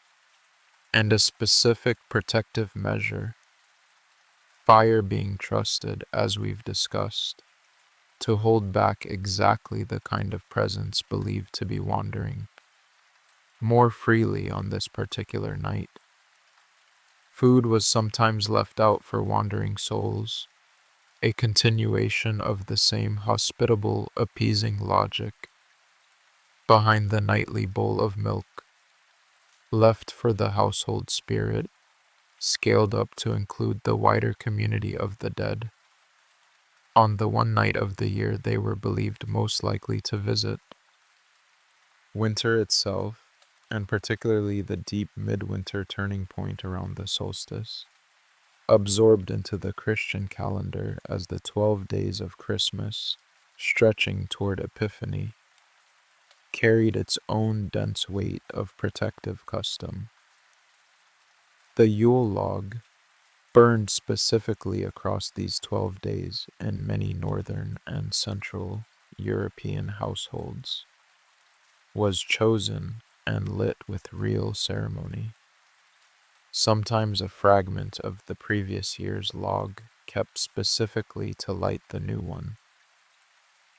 and a specific protective measure, fire being trusted, as we've discussed, to hold back exactly the kind of presence believed to be wandering more freely on this particular night. Food was sometimes left out for wandering souls, a continuation of the same hospitable, appeasing logic behind the nightly bowl of milk, left for the household spirit, scaled up to include the wider community of the dead, on the one night of the year they were believed most likely to visit. Winter itself, and particularly the deep midwinter turning point around the solstice, absorbed into the Christian calendar as the 12 days of Christmas, stretching toward Epiphany, carried its own dense weight of protective custom. The Yule log, burned specifically across these 12 days in many northern and central European households, was chosen and lit with real ceremony. Sometimes a fragment of the previous year's log kept specifically to light the new one,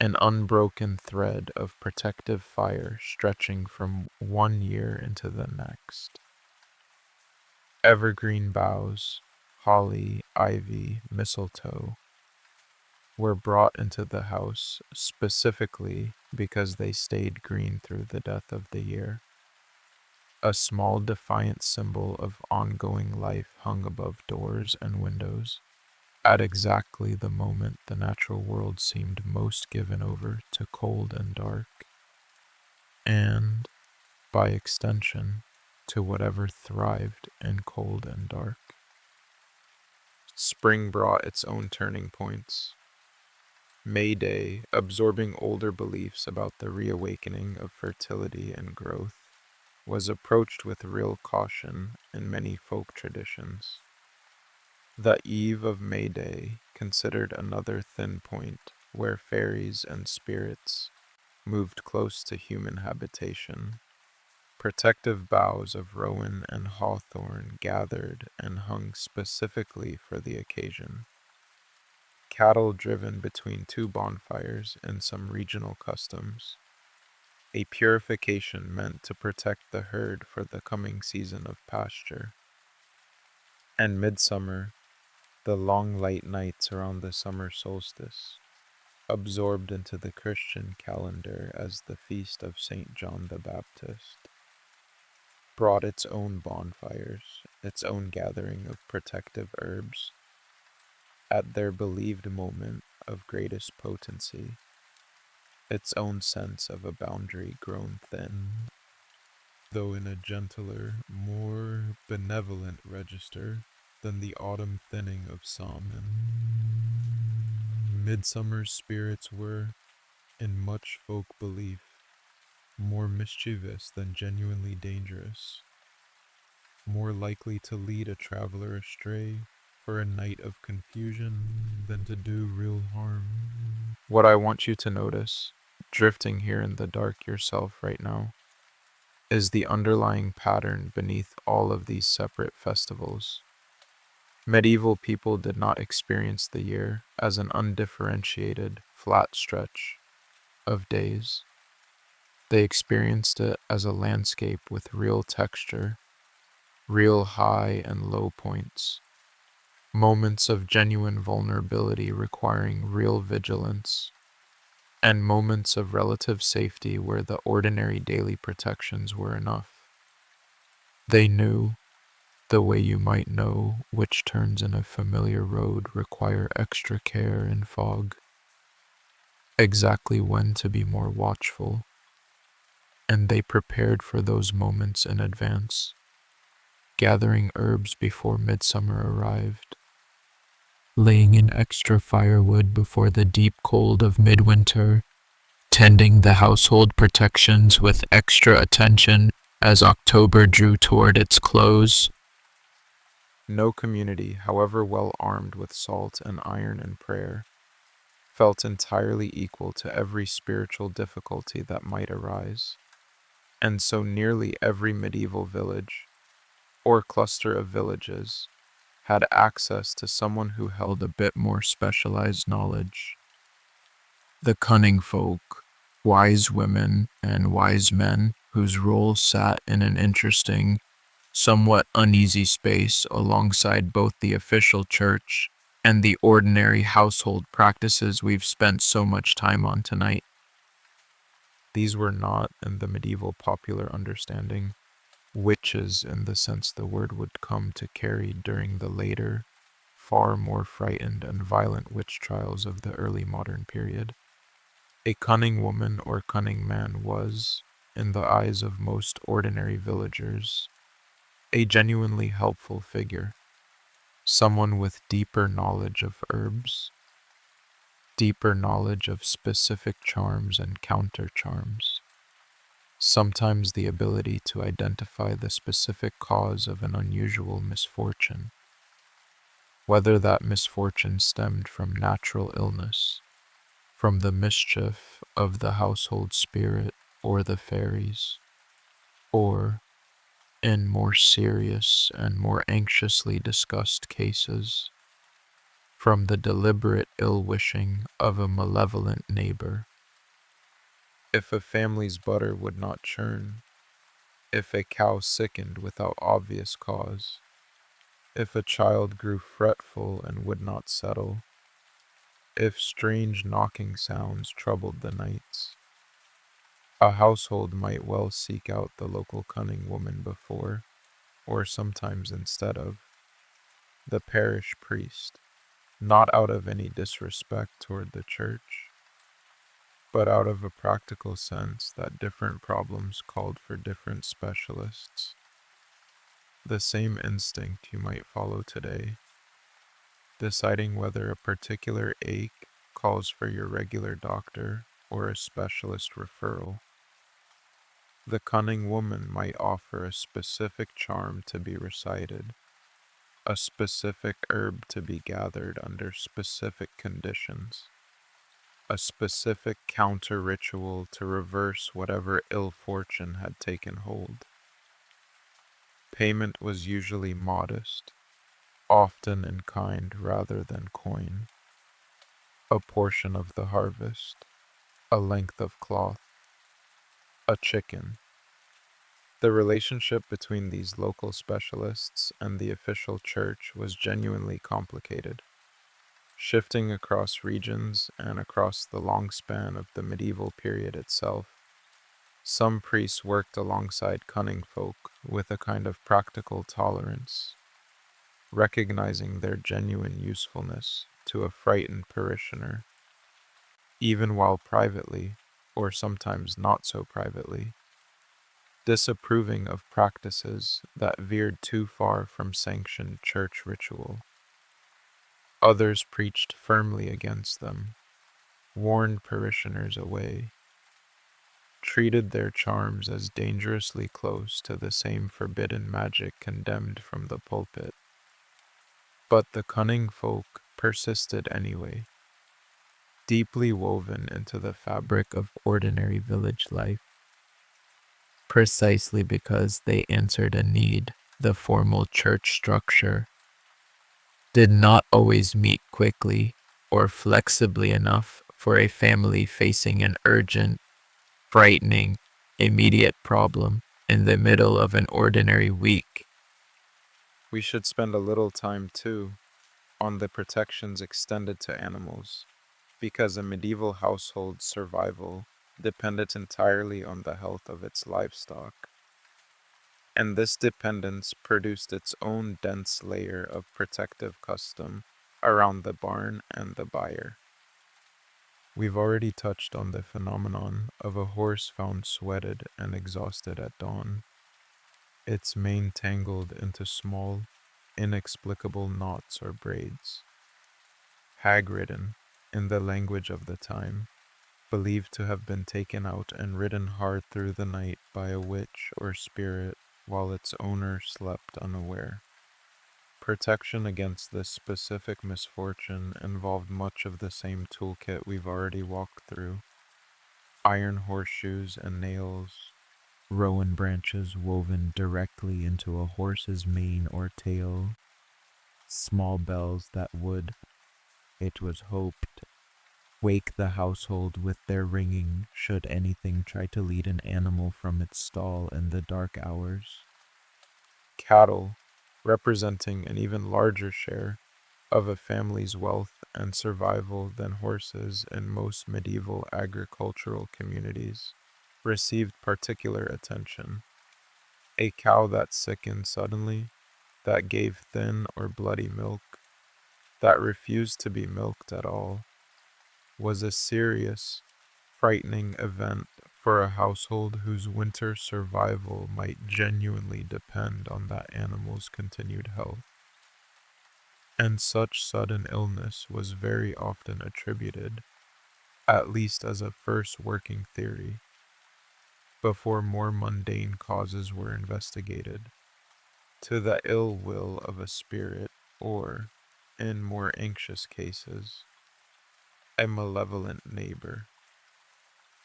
an unbroken thread of protective fire stretching from one year into the next. Evergreen boughs, holly, ivy, mistletoe, were brought into the house specifically because they stayed green through the death of the year. A small defiant symbol of ongoing life hung above doors and windows at exactly the moment the natural world seemed most given over to cold and dark, and, by extension, to whatever thrived in cold and dark. Spring brought its own turning points. May Day, absorbing older beliefs about the reawakening of fertility and growth, was approached with real caution in many folk traditions. The eve of May Day considered another thin point where fairies and spirits moved close to human habitation. Protective boughs of rowan and hawthorn gathered and hung specifically for the occasion. Cattle driven between two bonfires in some regional customs, a purification meant to protect the herd for the coming season of pasture. And midsummer, the long light nights around the summer solstice, absorbed into the Christian calendar as the feast of St. John the Baptist, brought its own bonfires, its own gathering of protective herbs, at their believed moment of greatest potency, its own sense of a boundary grown thin, though in a gentler, more benevolent register than the autumn thinning of Salmon. Midsummer's spirits were, in much folk belief, more mischievous than genuinely dangerous, more likely to lead a traveler astray for a night of confusion than to do real harm. What I want you to notice, drifting here in the dark yourself right now, is the underlying pattern beneath all of these separate festivals. Medieval people did not experience the year as an undifferentiated, flat stretch of days. They experienced it as a landscape with real texture, real high and low points, moments of genuine vulnerability requiring real vigilance, and moments of relative safety where the ordinary daily protections were enough. They knew, the way you might know which turns in a familiar road require extra care in fog, exactly when to be more watchful, and they prepared for those moments in advance, gathering herbs before midsummer arrived, laying in extra firewood before the deep cold of midwinter, tending the household protections with extra attention as October drew toward its close. No community, however well armed with salt and iron and prayer, felt entirely equal to every spiritual difficulty that might arise. And so nearly every medieval village, or cluster of villages, had access to someone who held a bit more specialized knowledge. The cunning folk, wise women, and wise men whose role sat in an interesting, somewhat uneasy space alongside both the official church and the ordinary household practices we've spent so much time on tonight. These were not, in the medieval popular understanding, witches in the sense the word would come to carry during the later, far more frightened and violent witch trials of the early modern period. A cunning woman or cunning man was, in the eyes of most ordinary villagers, a genuinely helpful figure, someone with deeper knowledge of herbs, deeper knowledge of specific charms and counter charms, sometimes the ability to identify the specific cause of an unusual misfortune, whether that misfortune stemmed from natural illness, from the mischief of the household spirit or the fairies, or, in more serious and more anxiously discussed cases, from the deliberate ill wishing of a malevolent neighbor. If a family's butter would not churn, if a cow sickened without obvious cause, if a child grew fretful and would not settle, if strange knocking sounds troubled the nights, a household might well seek out the local cunning woman before, or sometimes instead of, the parish priest, not out of any disrespect toward the church, but out of a practical sense that different problems called for different specialists. The same instinct you might follow today, deciding whether a particular ache calls for your regular doctor or a specialist referral. The cunning woman might offer a specific charm to be recited, a specific herb to be gathered under specific conditions, a specific counter ritual to reverse whatever ill fortune had taken hold. Payment was usually modest, often in kind rather than coin, a portion of the harvest, a length of cloth, a chicken. The relationship between these local specialists and the official church was genuinely complicated, shifting across regions and across the long span of the medieval period itself. Some priests worked alongside cunning folk with a kind of practical tolerance, recognizing their genuine usefulness to a frightened parishioner, even while privately, or sometimes not so privately, disapproving of practices that veered too far from sanctioned church ritual. Others preached firmly against them, warned parishioners away, treated their charms as dangerously close to the same forbidden magic condemned from the pulpit. But the cunning folk persisted anyway, deeply woven into the fabric of ordinary village life, precisely because they answered a need the formal church structure did not always meet quickly or flexibly enough for a family facing an urgent, frightening, immediate problem in the middle of an ordinary week. We should spend a little time, too, on the protections extended to animals, because a medieval household's survival depended entirely on the health of its livestock. And this dependence produced its own dense layer of protective custom around the barn and the byre. We've already touched on the phenomenon of a horse found sweated and exhausted at dawn, its mane tangled into small, inexplicable knots or braids. Hag-ridden, in the language of the time, believed to have been taken out and ridden hard through the night by a witch or spirit while its owner slept unaware. Protection against this specific misfortune involved much of the same toolkit we've already walked through: iron horseshoes and nails, rowan branches woven directly into a horse's mane or tail, small bells that would, it was hoped, wake the household with their ringing should anything try to lead an animal from its stall in the dark hours. Cattle, representing an even larger share of a family's wealth and survival than horses in most medieval agricultural communities, received particular attention. A cow that sickened suddenly, that gave thin or bloody milk, that refused to be milked at all, was a serious, frightening event for a household whose winter survival might genuinely depend on that animal's continued health. and such sudden illness was very often attributed, at least as a first working theory, before more mundane causes were investigated, to the ill will of a spirit or, in more anxious cases, a malevolent neighbor.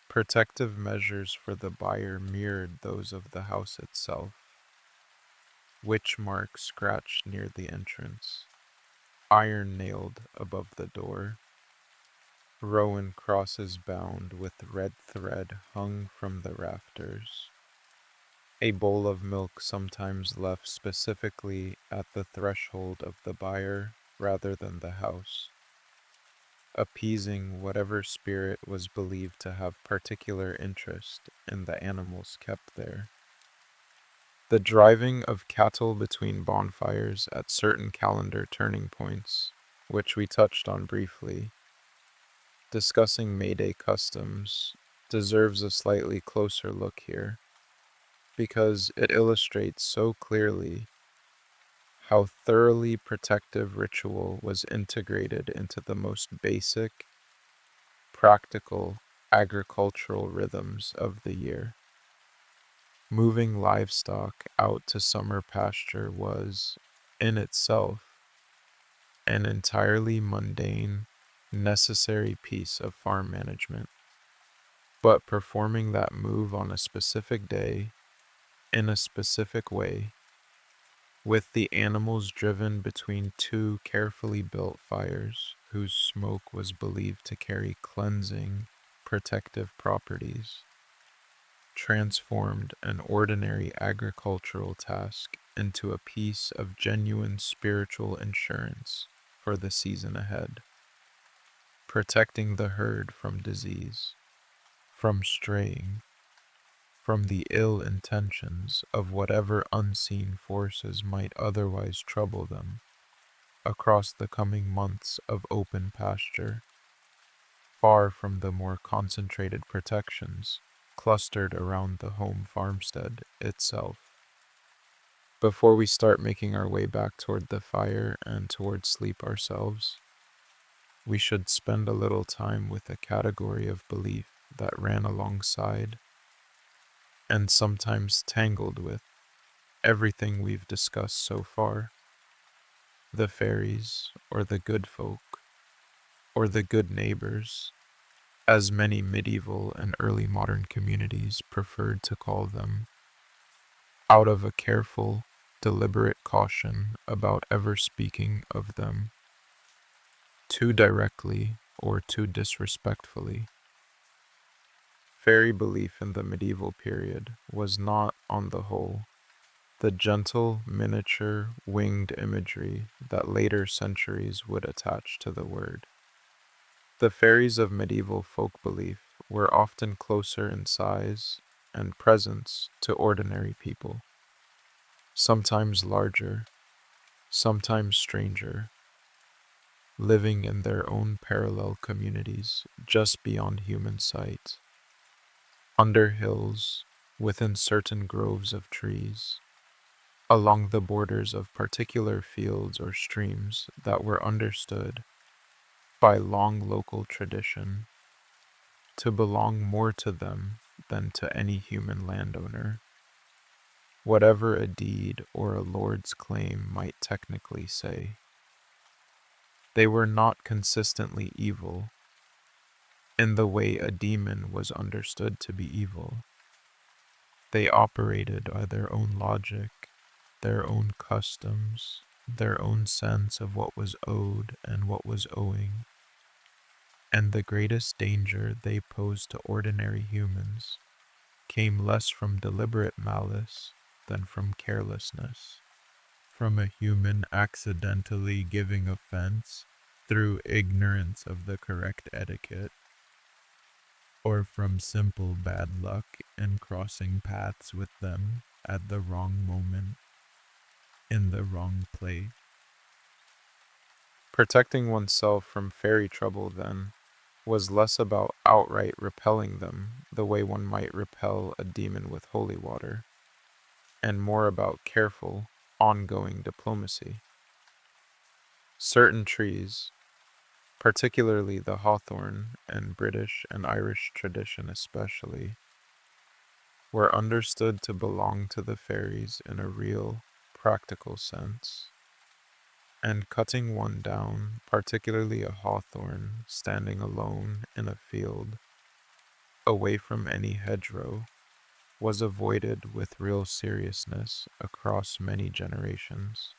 Protective measures for the buyer mirrored those of the house itself, witch marks scratched near the entrance, iron nailed above the door, rowan crosses bound with red thread hung from the rafters, a bowl of milk sometimes left specifically at the threshold of the buyer rather than the house, appeasing whatever spirit was believed to have particular interest in the animals kept there. The driving of cattle between bonfires at certain calendar turning points, which we touched on briefly, discussing May Day customs, deserves a slightly closer look here, because it illustrates so clearly how thoroughly protective ritual was integrated into the most basic, practical agricultural rhythms of the year. Moving livestock out to summer pasture was, in itself, an entirely mundane, necessary piece of farm management. But performing that move on a specific day, in a specific way, with the animals driven between two carefully built fires whose smoke was believed to carry cleansing, protective properties, transformed an ordinary agricultural task into a piece of genuine spiritual insurance for the season ahead, protecting the herd from disease, from straying, from the ill intentions of whatever unseen forces might otherwise trouble them across the coming months of open pasture, far from the more concentrated protections clustered around the home farmstead itself. Before we start making our way back toward the fire and toward sleep ourselves, we should spend a little time with a category of belief that ran alongside and sometimes tangled with everything we've discussed so far: the fairies, or the good folk, or the good neighbors, as many medieval and early modern communities preferred to call them, out of a careful, deliberate caution about ever speaking of them too directly or too disrespectfully. Fairy belief in the medieval period was not, on the whole, the gentle, miniature, winged imagery that later centuries would attach to the word. The fairies of medieval folk belief were often closer in size and presence to ordinary people, sometimes larger, sometimes stranger, living in their own parallel communities just beyond human sight, under hills, within certain groves of trees, along the borders of particular fields or streams that were understood by long local tradition to belong more to them than to any human landowner, whatever a deed or a lord's claim might technically say. They were not consistently evil in the way a demon was understood to be evil. They operated by their own logic, their own customs, their own sense of what was owed and what was owing, and the greatest danger they posed to ordinary humans came less from deliberate malice than from carelessness, from a human accidentally giving offense through ignorance of the correct etiquette, or from simple bad luck in crossing paths with them at the wrong moment, in the wrong place. Protecting oneself from fairy trouble, then, was less about outright repelling them the way one might repel a demon with holy water, and more about careful, ongoing diplomacy. Certain trees, particularly the hawthorn and British and Irish tradition especially, were understood to belong to the fairies in a real, practical sense. And cutting one down, particularly a hawthorn standing alone in a field, away from any hedgerow, was avoided with real seriousness across many generations.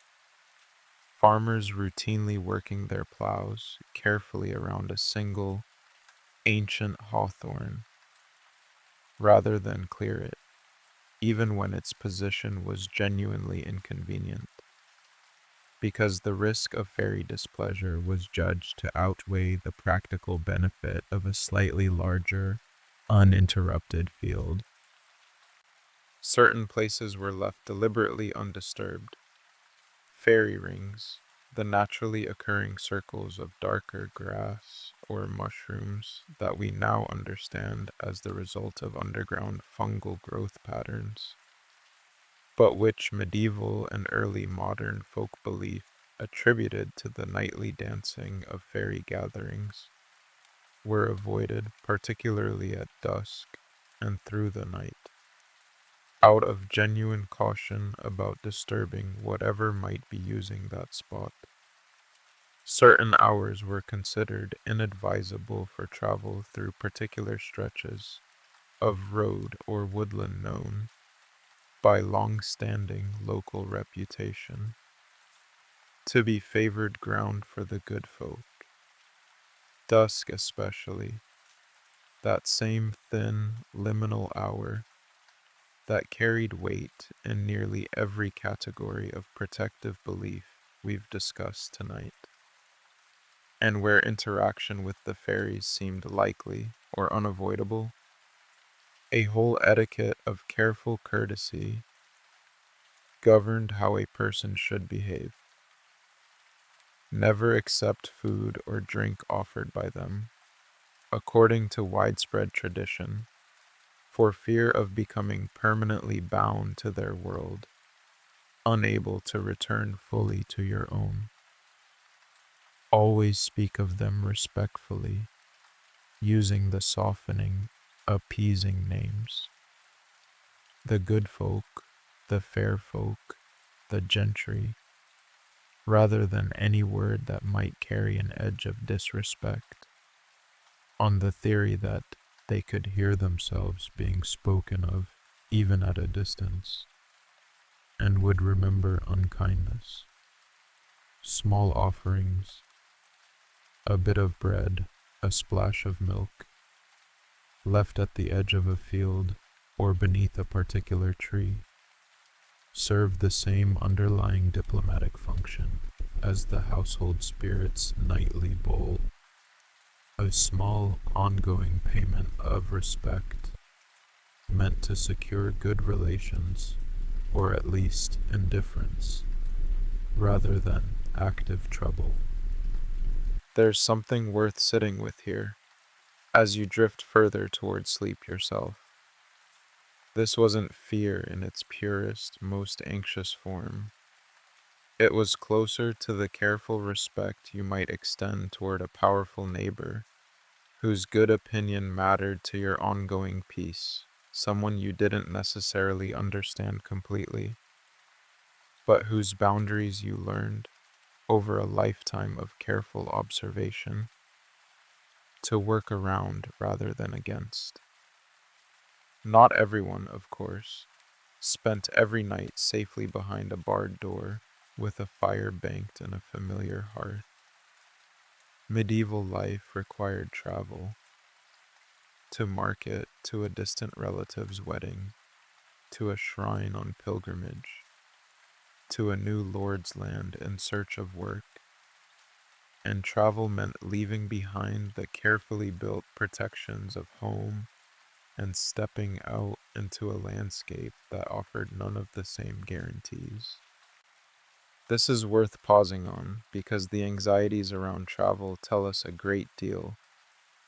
Farmers routinely working their plows carefully around a single ancient hawthorn rather than clear it, even when its position was genuinely inconvenient, because the risk of fairy displeasure was judged to outweigh the practical benefit of a slightly larger, uninterrupted field. Certain places were left deliberately undisturbed. Fairy rings, the naturally occurring circles of darker grass or mushrooms that we now understand as the result of underground fungal growth patterns, but which medieval and early modern folk belief attributed to the nightly dancing of fairy gatherings, were avoided, particularly at dusk and through the night, out of genuine caution about disturbing whatever might be using that spot. Certain hours were considered inadvisable for travel through particular stretches of road or woodland known by long-standing local reputation to be favored ground for the good folk. Dusk especially, that same thin, liminal hour that carried weight in nearly every category of protective belief we've discussed tonight, and where interaction with the fairies seemed likely or unavoidable, a whole etiquette of careful courtesy governed how a person should behave. Never accept food or drink offered by them, according to widespread tradition, for fear of becoming permanently bound to their world, unable to return fully to your own. Always speak of them respectfully, using the softening, appeasing names. The good folk, the fair folk, the gentry, rather than any word that might carry an edge of disrespect, on the theory that they could hear themselves being spoken of even at a distance, and would remember unkindness. Small offerings, a bit of bread, a splash of milk, left at the edge of a field or beneath a particular tree, serve the same underlying diplomatic function as the household spirit's nightly bowl, a small ongoing payment of respect meant to secure good relations, or at least indifference, rather than active trouble. There's something worth sitting with here, as you drift further toward sleep yourself. This wasn't fear in its purest, most anxious form. It was closer to the careful respect you might extend toward a powerful neighbor, whose good opinion mattered to your ongoing peace, someone you didn't necessarily understand completely, but whose boundaries you learned, over a lifetime of careful observation, to work around rather than against. Not everyone, of course, spent every night safely behind a barred door with a fire banked in a familiar hearth. Medieval life required travel, to market, to a distant relative's wedding, to a shrine on pilgrimage, to a new lord's land in search of work, and travel meant leaving behind the carefully built protections of home and stepping out into a landscape that offered none of the same guarantees. This is worth pausing on because the anxieties around travel tell us a great deal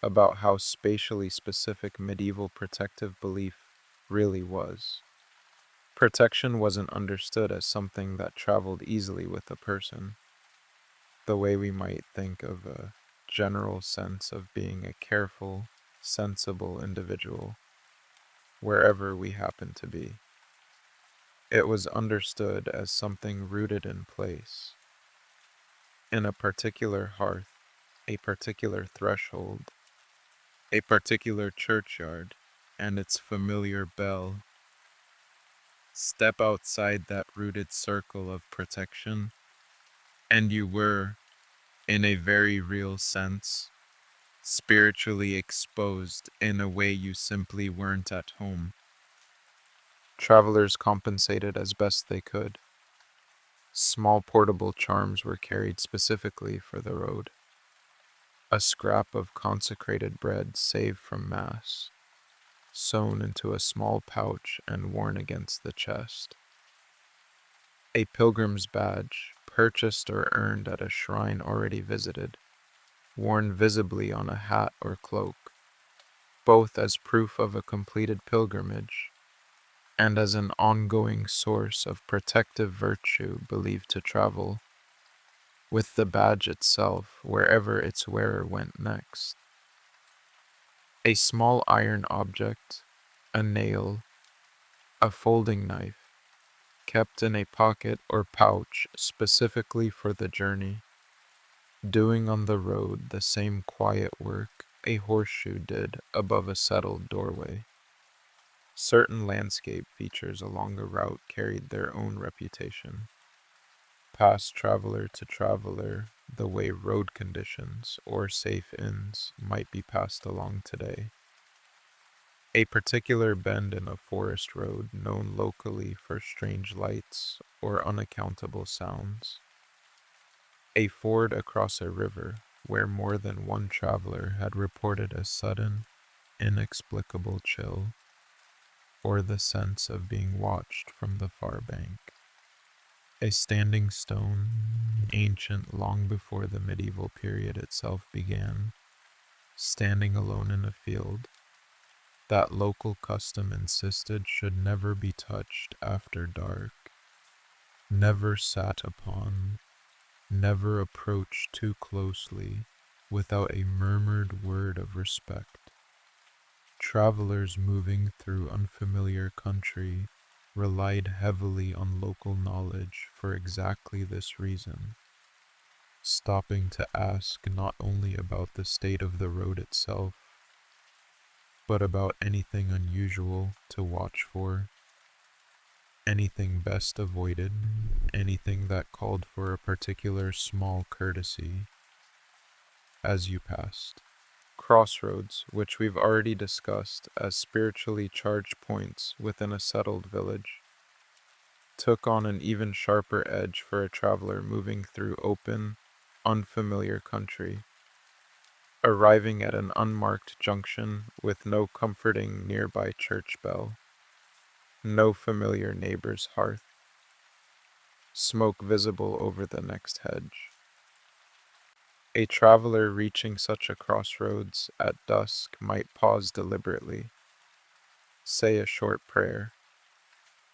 about how spatially specific medieval protective belief really was. Protection wasn't understood as something that traveled easily with a person. the way we might think of a general sense of being a careful, sensible individual wherever we happen to be. It was understood as something rooted in place, in a particular hearth, a particular threshold, a particular churchyard, and its familiar bell. Step outside that rooted circle of protection, and you were, in a very real sense, spiritually exposed in a way you simply weren't at home. Travelers compensated as best they could. Small portable charms were carried specifically for the road. A scrap of consecrated bread saved from Mass, sewn into a small pouch and worn against the chest. A pilgrim's badge, purchased or earned at a shrine already visited, worn visibly on a hat or cloak, both as proof of a completed pilgrimage and as an ongoing source of protective virtue believed to travel with the badge itself wherever its wearer went next. A small iron object, a nail, a folding knife, kept in a pocket or pouch specifically for the journey, doing on the road the same quiet work a horseshoe did above a settled doorway. Certain landscape features along a route carried their own reputation, passed traveler to traveler, the way road conditions or safe inns might be passed along today. A particular bend in a forest road known locally for strange lights or unaccountable sounds. A ford across a river where more than one traveler had reported a sudden, inexplicable chill or the sense of being watched from the far bank. A standing stone, ancient long before the medieval period itself began, standing alone in a field, that local custom insisted should never be touched after dark, never sat upon, never approached too closely without a murmured word of respect. Travelers moving through unfamiliar country relied heavily on local knowledge for exactly this reason, stopping to ask not only about the state of the road itself, but about anything unusual to watch for, anything best avoided, anything that called for a particular small courtesy as you passed. Crossroads, which we've already discussed as spiritually charged points within a settled village, took on an even sharper edge for a traveler moving through open, unfamiliar country, arriving at an unmarked junction with no comforting nearby church bell, no familiar neighbor's hearth, smoke visible over the next hedge. A traveler reaching such a crossroads at dusk might pause deliberately, say a short prayer,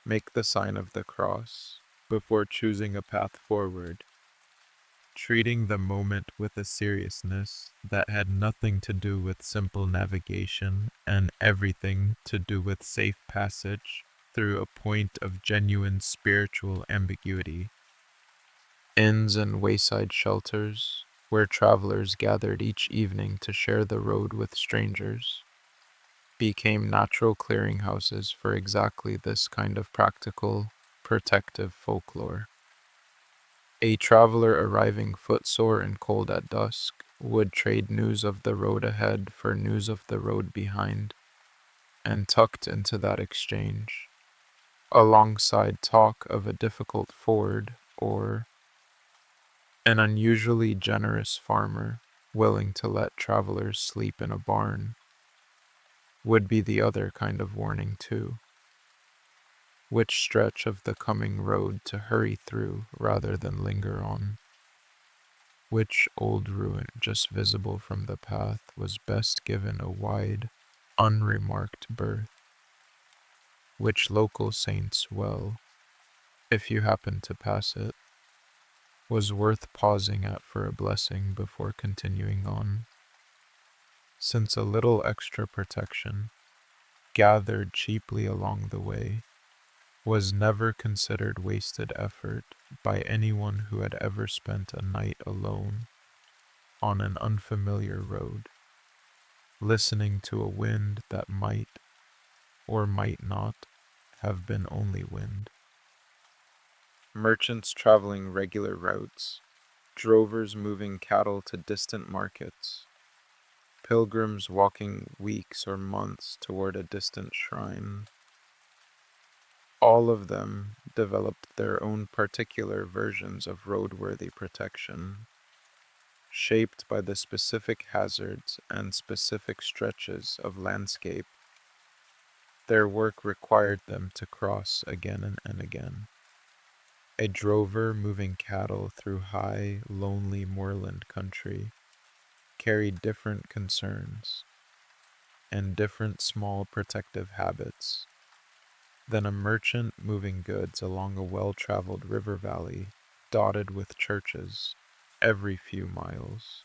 make the sign of the cross before choosing a path forward, treating the moment with a seriousness that had nothing to do with simple navigation and everything to do with safe passage through a point of genuine spiritual ambiguity. Inns and wayside shelters, where travelers gathered each evening to share the road with strangers, became natural clearinghouses for exactly this kind of practical, protective folklore. A traveler arriving footsore and cold at dusk would trade news of the road ahead for news of the road behind, and tucked into that exchange, alongside talk of a difficult ford or an unusually generous farmer willing to let travelers sleep in a barn, would be the other kind of warning too. Which stretch of the coming road to hurry through rather than linger on? Which old ruin just visible from the path was best given a wide, unremarked berth? Which local saints well, if you happen to pass it, was worth pausing at for a blessing before continuing on, since a little extra protection, gathered cheaply along the way, was never considered wasted effort by anyone who had ever spent a night alone on an unfamiliar road, listening to a wind that might or might not have been only wind. Merchants traveling regular routes, drovers moving cattle to distant markets, pilgrims walking weeks or months toward a distant shrine. All of them developed their own particular versions of roadworthy protection, shaped by the specific hazards and specific stretches of landscape their work required them to cross again and again. A drover moving cattle through high, lonely moorland country carried different concerns and different small protective habits than a merchant moving goods along a well-traveled river valley dotted with churches every few miles.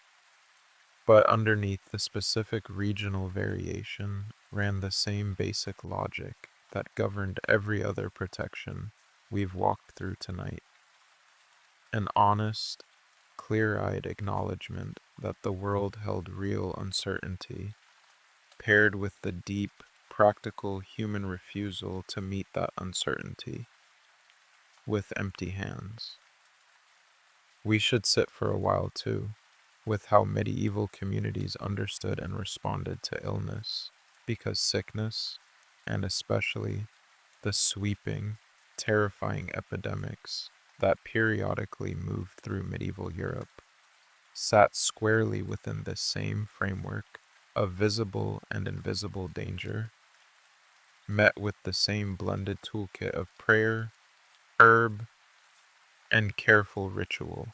But underneath the specific regional variation ran the same basic logic that governed every other protection we've walked through tonight. An honest, clear-eyed acknowledgement that the world held real uncertainty, paired with the deep, practical human refusal to meet that uncertainty with empty hands. We should sit for a while too, with how medieval communities understood and responded to illness, because sickness, and especially the sweeping, terrifying epidemics that periodically moved through medieval Europe, sat squarely within this same framework of visible and invisible danger, met with the same blended toolkit of prayer, herb, and careful ritual.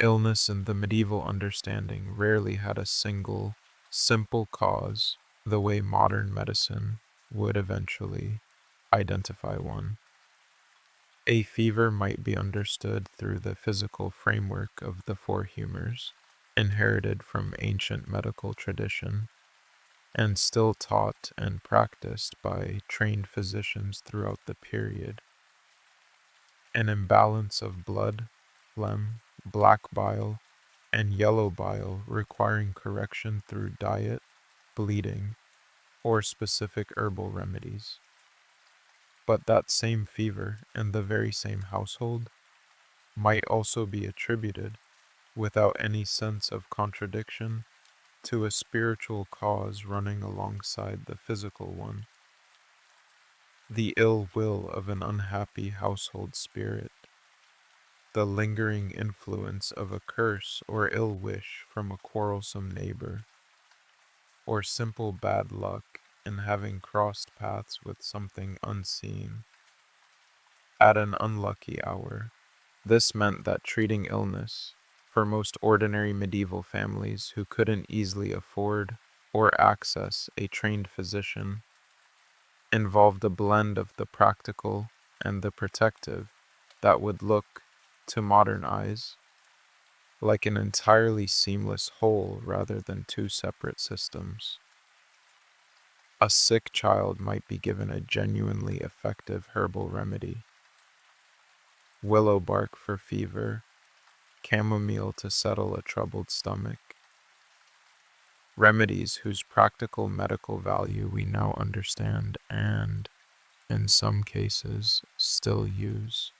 Illness in the medieval understanding rarely had a single, simple cause, the way modern medicine would eventually identify one. A fever might be understood through the physical framework of the four humors, inherited from ancient medical tradition, and still taught and practiced by trained physicians throughout the period. An imbalance of blood, phlegm, black bile, and yellow bile requiring correction through diet, bleeding, or specific herbal remedies. But that same fever in the very same household might also be attributed, without any sense of contradiction, to a spiritual cause running alongside the physical one, the ill will of an unhappy household spirit, the lingering influence of a curse or ill wish from a quarrelsome neighbor, or simple bad luck in having crossed paths with something unseen at an unlucky hour. This meant that treating illness, for most ordinary medieval families who couldn't easily afford or access a trained physician, involved a blend of the practical and the protective that would look, to modern eyes, like an entirely seamless whole rather than two separate systems. A sick child might be given a genuinely effective herbal remedy: willow bark for fever, chamomile to settle a troubled stomach, remedies whose practical medical value we now understand and, in some cases, still use,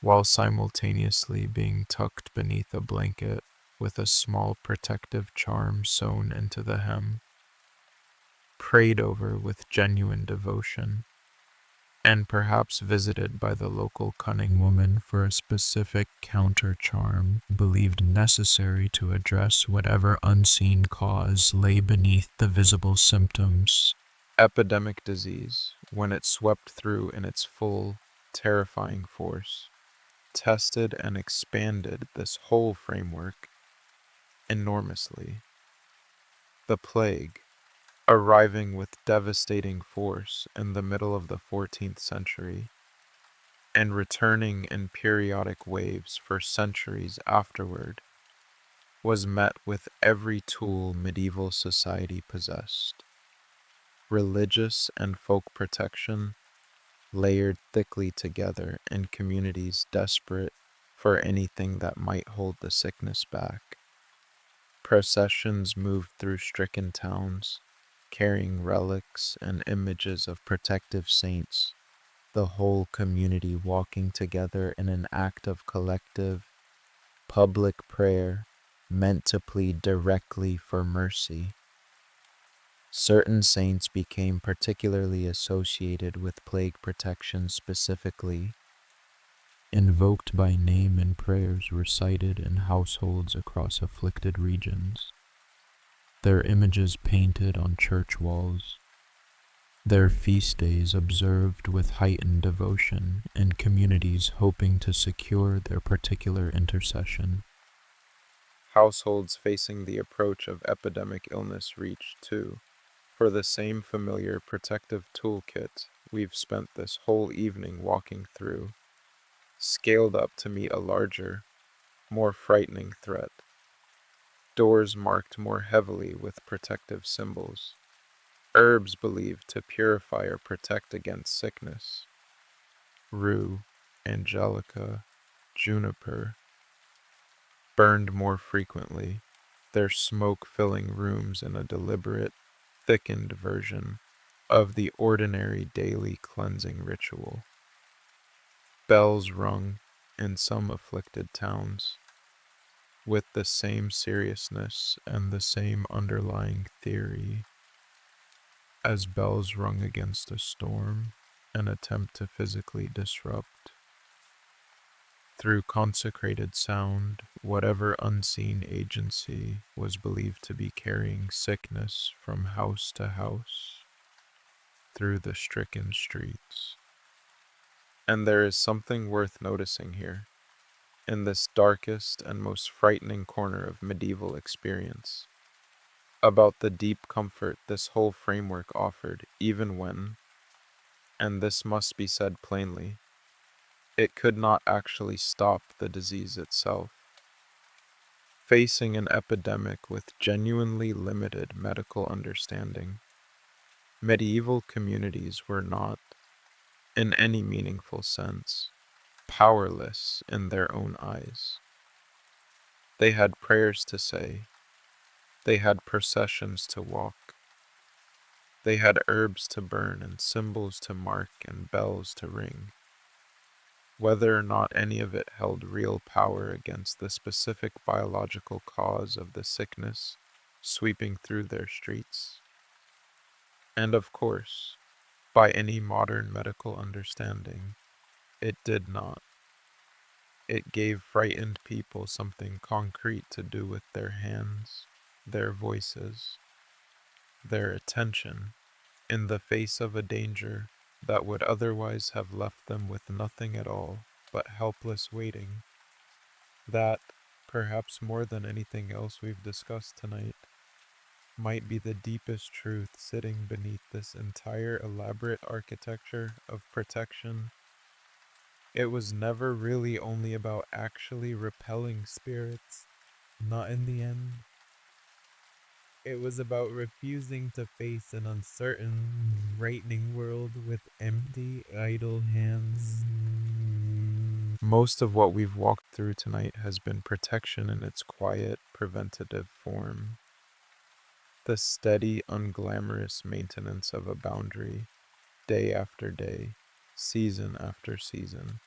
while simultaneously being tucked beneath a blanket with a small protective charm sewn into the hem, prayed over with genuine devotion, and perhaps visited by the local cunning woman for a specific counter charm believed necessary to address whatever unseen cause lay beneath the visible symptoms. Epidemic disease, when it swept through in its full, terrifying force, tested and expanded this whole framework enormously. The plague, arriving with devastating force in the middle of the 14th century, and returning in periodic waves for centuries afterward, was met with every tool medieval society possessed: religious and folk protection layered thickly together in communities desperate for anything that might hold the sickness back. Processions moved through stricken towns, carrying relics and images of protective saints, the whole community walking together in an act of collective, public prayer meant to plead directly for mercy. Certain saints became particularly associated with plague protection specifically, invoked by name in prayers recited in households across afflicted regions, their images painted on church walls, their feast days observed with heightened devotion in communities hoping to secure their particular intercession. Households facing the approach of epidemic illness reached, too, for the same familiar protective toolkit we've spent this whole evening walking through, scaled up to meet a larger, more frightening threat. Doors marked more heavily with protective symbols, herbs believed to purify or protect against sickness: rue, angelica, juniper, burned more frequently, their smoke filling rooms in a deliberate, thickened version of the ordinary daily cleansing ritual. Bells rung in some afflicted towns with the same seriousness and the same underlying theory as bells rung against a storm, an attempt to physically disrupt. Through consecrated sound, whatever unseen agency was believed to be carrying sickness from house to house through the stricken streets. And there is something worth noticing here, in this darkest and most frightening corner of medieval experience, about the deep comfort this whole framework offered, even when, and this must be said plainly, it could not actually stop the disease itself. Facing an epidemic with genuinely limited medical understanding, medieval communities were not, in any meaningful sense, powerless in their own eyes. They had prayers to say, they had processions to walk, they had herbs to burn and symbols to mark and bells to ring. Whether or not any of it held real power against the specific biological cause of the sickness sweeping through their streets. And of course, by any modern medical understanding, it did not. It gave frightened people something concrete to do with their hands, their voices, their attention, in the face of a danger that would otherwise have left them with nothing at all but helpless waiting. That, perhaps more than anything else we've discussed tonight, might be the deepest truth sitting beneath this entire elaborate architecture of protection. It was never really only about actually repelling spirits, not in the end. It was about refusing to face an uncertain, frightening world with empty, idle hands. Most of what we've walked through tonight has been protection in its quiet, preventative form. The steady, unglamorous maintenance of a boundary, day after day, season after season,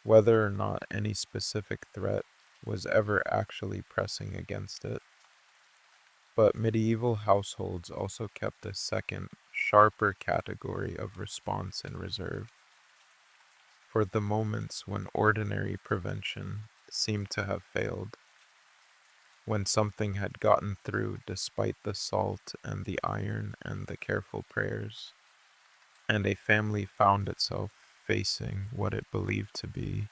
whether or not any specific threat was ever actually pressing against it. But medieval households also kept a second, sharper category of response in reserve, for the moments when ordinary prevention seemed to have failed, when something had gotten through despite the salt and the iron and the careful prayers, and a family found itself facing what it believed to be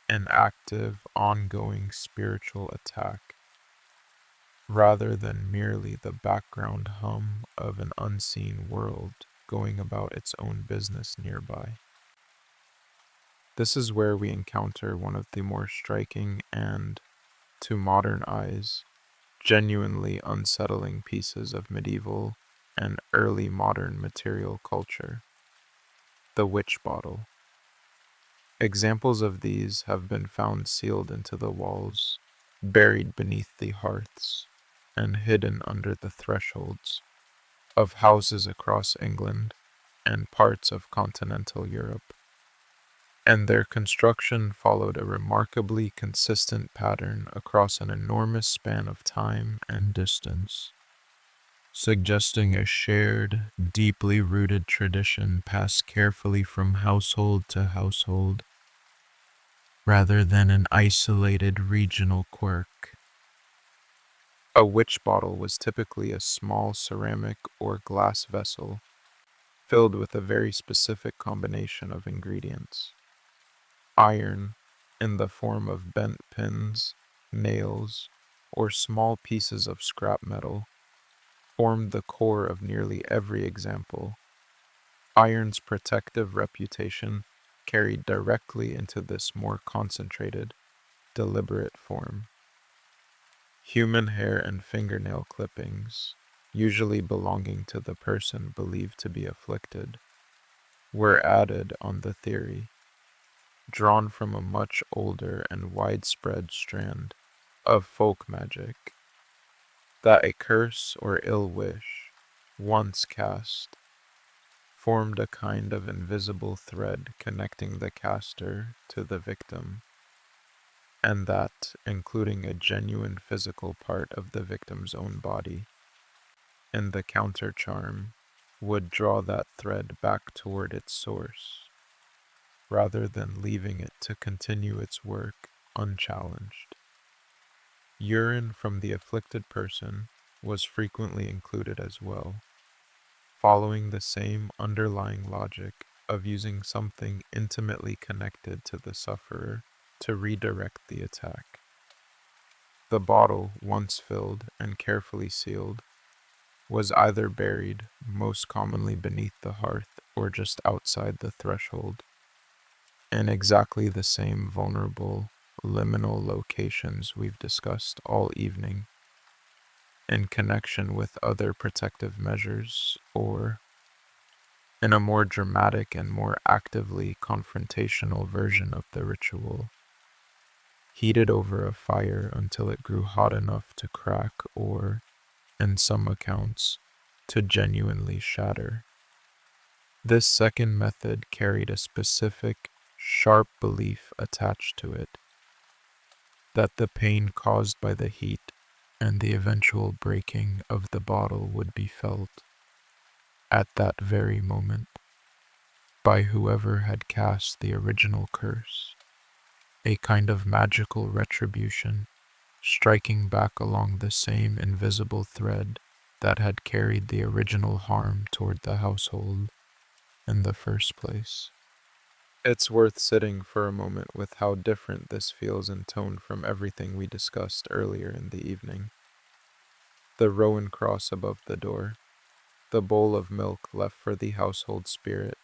an active, ongoing spiritual attack, rather than merely the background hum of an unseen world going about its own business nearby. This is where we encounter one of the more striking and, to modern eyes, genuinely unsettling pieces of medieval and early modern material culture: the witch bottle. Examples of these have been found sealed into the walls, buried beneath the hearths, and hidden under the thresholds of houses across England and parts of continental Europe. And their construction followed a remarkably consistent pattern across an enormous span of time and distance, suggesting a shared, deeply rooted tradition passed carefully from household to household, rather than an isolated regional quirk. A witch bottle was typically a small ceramic or glass vessel filled with a very specific combination of ingredients. Iron, in the form of bent pins, nails, or small pieces of scrap metal, formed the core of nearly every example. Iron's protective reputation carried directly into this more concentrated, deliberate form. Human hair and fingernail clippings, usually belonging to the person believed to be afflicted, were added on the theory, drawn from a much older and widespread strand of folk magic, that a curse or ill wish, once cast, formed a kind of invisible thread connecting the caster to the victim, and that, including a genuine physical part of the victim's own body, and the counter charm, would draw that thread back toward its source, rather than leaving it to continue its work unchallenged. Urine from the afflicted person was frequently included as well, following the same underlying logic of using something intimately connected to the sufferer to redirect the attack. The bottle, once filled and carefully sealed, was either buried, most commonly beneath the hearth or just outside the threshold, in exactly the same vulnerable, liminal locations we've discussed all evening, in connection with other protective measures, or, in a more dramatic and more actively confrontational version of the ritual, heated over a fire until it grew hot enough to crack or, in some accounts, to genuinely shatter. This second method carried a specific, sharp belief attached to it that the pain caused by the heat and the eventual breaking of the bottle would be felt at that very moment by whoever had cast the original curse, a kind of magical retribution striking back along the same invisible thread that had carried the original harm toward the household in the first place. It's worth sitting for a moment with how different this feels in tone from everything we discussed earlier in the evening. The rowan cross above the door, the bowl of milk left for the household spirit,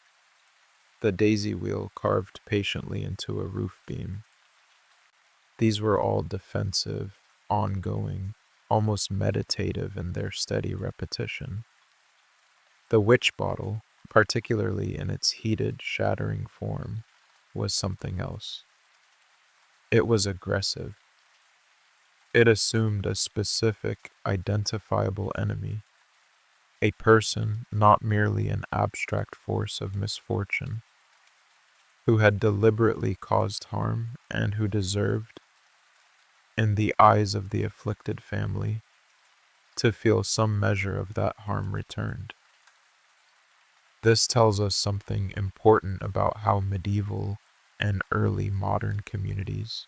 the daisy wheel carved patiently into a roof beam. These were all defensive, ongoing, almost meditative in their steady repetition. The witch bottle, particularly in its heated, shattering form, was something else. It was aggressive. It assumed a specific, identifiable enemy, a person, not merely an abstract force of misfortune, who had deliberately caused harm and who deserved, in the eyes of the afflicted family, to feel some measure of that harm returned. This tells us something important about how medieval and early modern communities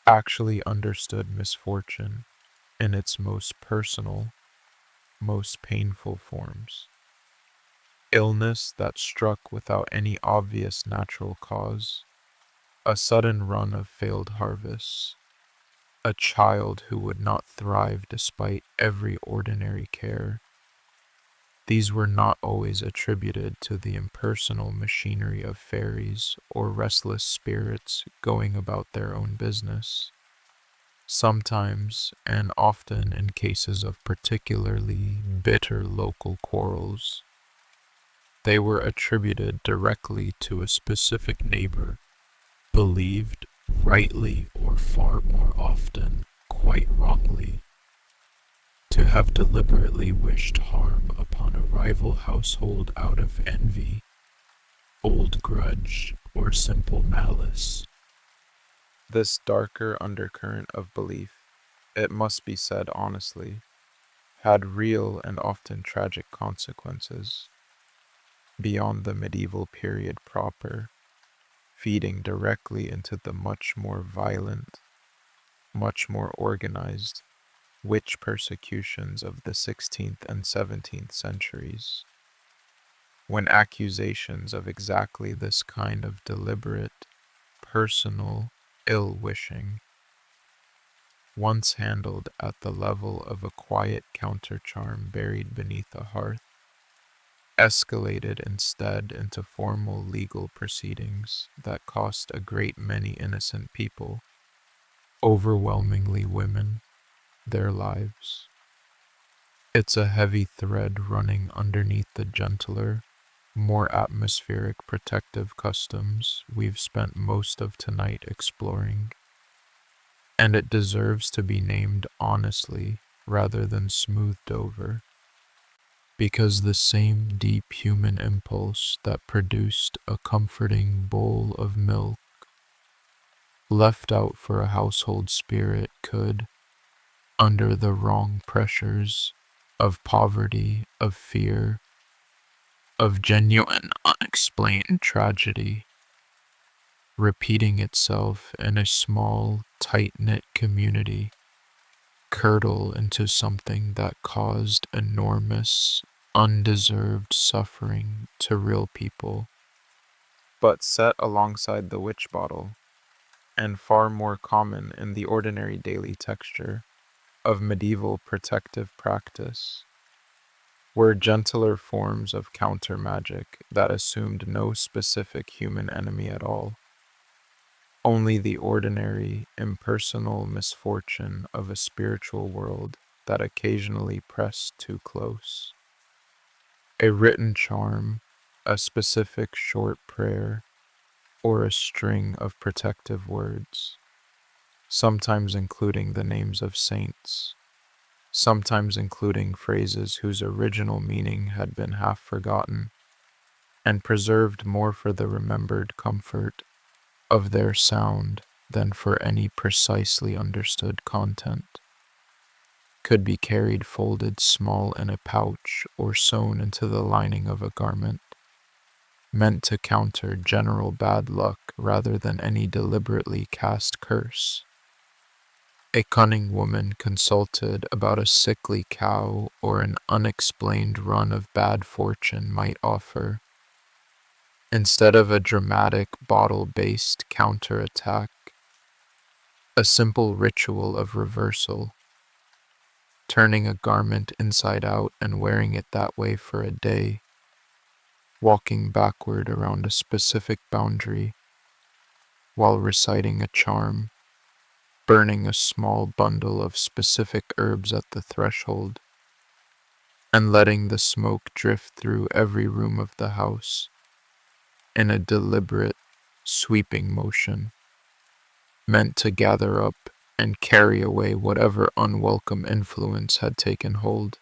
actually understood misfortune in its most personal, most painful forms. Illness that struck without any obvious natural cause, a sudden run of failed harvests, a child who would not thrive despite every ordinary care, These were not always attributed to the impersonal machinery of fairies or restless spirits going about their own business. Sometimes, and often in cases of particularly bitter local quarrels, they were attributed directly to a specific neighbor, believed, rightly or far more often, quite wrongly, to have deliberately wished harm upon a rival household out of envy, old grudge, or simple malice. This darker undercurrent of belief, it must be said honestly, had real and often tragic consequences beyond the medieval period proper, feeding directly into the much more violent, much more organized witch persecutions of the 16th and 17th centuries, when accusations of exactly this kind of deliberate, personal ill wishing, once handled at the level of a quiet countercharm buried beneath a hearth, escalated instead into formal legal proceedings that cost a great many innocent people, overwhelmingly women, their lives. It's a heavy thread running underneath the gentler, more atmospheric protective customs we've spent most of tonight exploring, and it deserves to be named honestly rather than smoothed over, because the same deep human impulse that produced a comforting bowl of milk left out for a household spirit could, under the wrong pressures of poverty, of fear, of genuine unexplained tragedy, repeating itself in a small, tight knit community, curdle into something that caused enormous, undeserved suffering to real people. But set alongside the witch bottle, and far more common in the ordinary daily texture of medieval protective practice, were gentler forms of counter magic that assumed no specific human enemy at all, only the ordinary, impersonal misfortune of a spiritual world that occasionally pressed too close. A written charm, a specific short prayer, or a string of protective words, sometimes including the names of saints, sometimes including phrases whose original meaning had been half forgotten and preserved more for the remembered comfort of their sound than for any precisely understood content, could be carried folded small in a pouch or sewn into the lining of a garment, meant to counter general bad luck rather than any deliberately cast curse. A cunning woman consulted about a sickly cow or an unexplained run of bad fortune might offer, instead of a dramatic bottle-based counterattack, a simple ritual of reversal, turning a garment inside out and wearing it that way for a day, walking backward around a specific boundary while reciting a charm, burning a small bundle of specific herbs at the threshold, and letting the smoke drift through every room of the house in a deliberate, sweeping motion, meant to gather up and carry away whatever unwelcome influence had taken hold.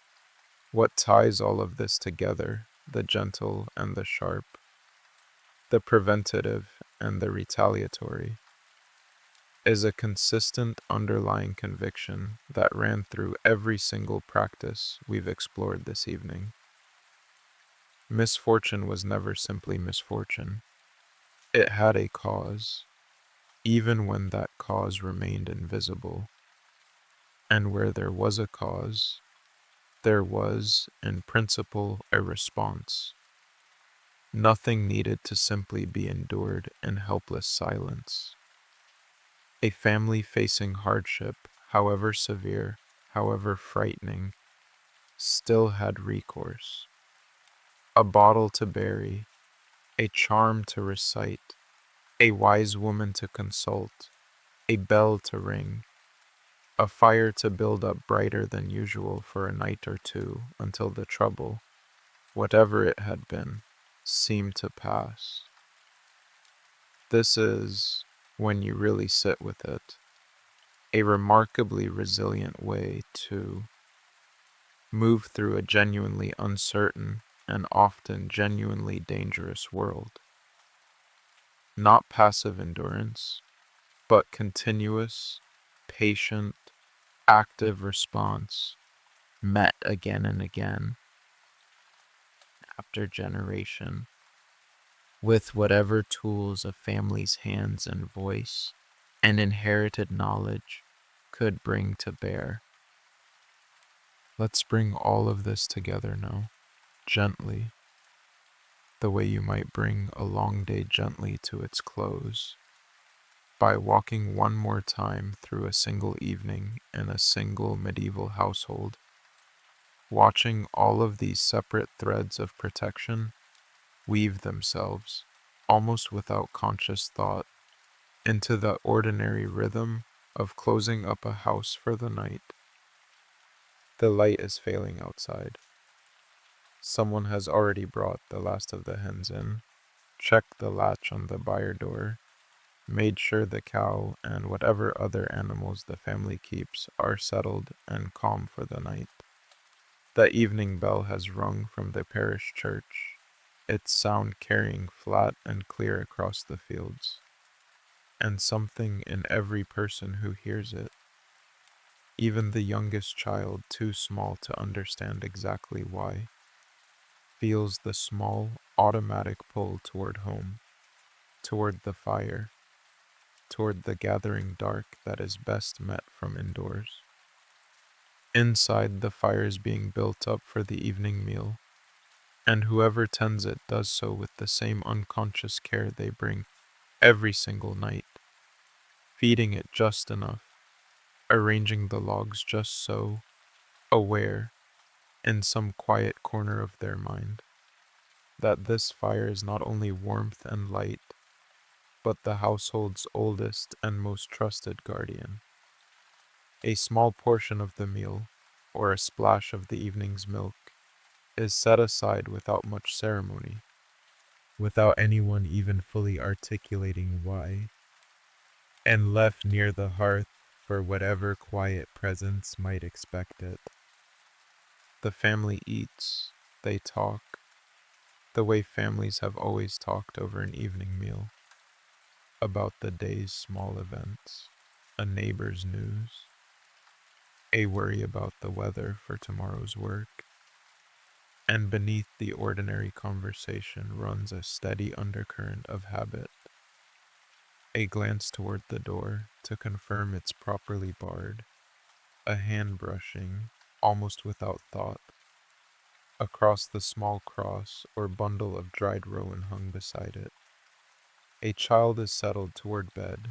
What ties all of this together, the gentle and the sharp, the preventative and the retaliatory, is a consistent underlying conviction that ran through every single practice we've explored this evening. Misfortune was never simply misfortune. It had a cause, even when that cause remained invisible. And where there was a cause, there was, in principle, a response. Nothing needed to simply be endured in helpless silence. A family facing hardship, however severe, however frightening, still had recourse. a bottle to bury, a charm to recite, a wise woman to consult, a bell to ring, a fire to build up brighter than usual for a night or two until the trouble, whatever it had been, seemed to pass. This is, when you really sit with it, a remarkably resilient way to move through a genuinely uncertain and often genuinely dangerous world. Not passive endurance, but continuous, patient, active response, met again and again after generation, with whatever tools a family's hands and voice and inherited knowledge could bring to bear. Let's bring all of this together now, gently, the way you might bring a long day gently to its close, by walking one more time through a single evening in a single medieval household, watching all of these separate threads of protection weave themselves, almost without conscious thought, into the ordinary rhythm of closing up a house for the night. The light is failing outside. Someone has already brought the last of the hens in, checked the latch on the byre door, made sure the cow and whatever other animals the family keeps are settled and calm for the night. The evening bell has rung from the parish church, its sound carrying flat and clear across the fields, and something in every person who hears it, even the youngest child too small to understand exactly why, feels the small automatic pull toward home, toward the fire, toward the gathering dark that is best met from indoors. Inside, the fire is being built up for the evening meal, and whoever tends it does so with the same unconscious care they bring every single night, feeding it just enough, arranging the logs just so, aware, in some quiet corner of their mind, that this fire is not only warmth and light, but the household's oldest and most trusted guardian. A small portion of the meal, or a splash of the evening's milk, is set aside without much ceremony, without anyone even fully articulating why, and left near the hearth for whatever quiet presence might expect it. The family eats, they talk, the way families have always talked over an evening meal, about the day's small events, a neighbor's news, a worry about the weather for tomorrow's work, and beneath the ordinary conversation runs a steady undercurrent of habit, a glance toward the door to confirm it's properly barred, a hand brushing, almost without thought, across the small cross or bundle of dried rowan hung beside it. A child is settled toward bed,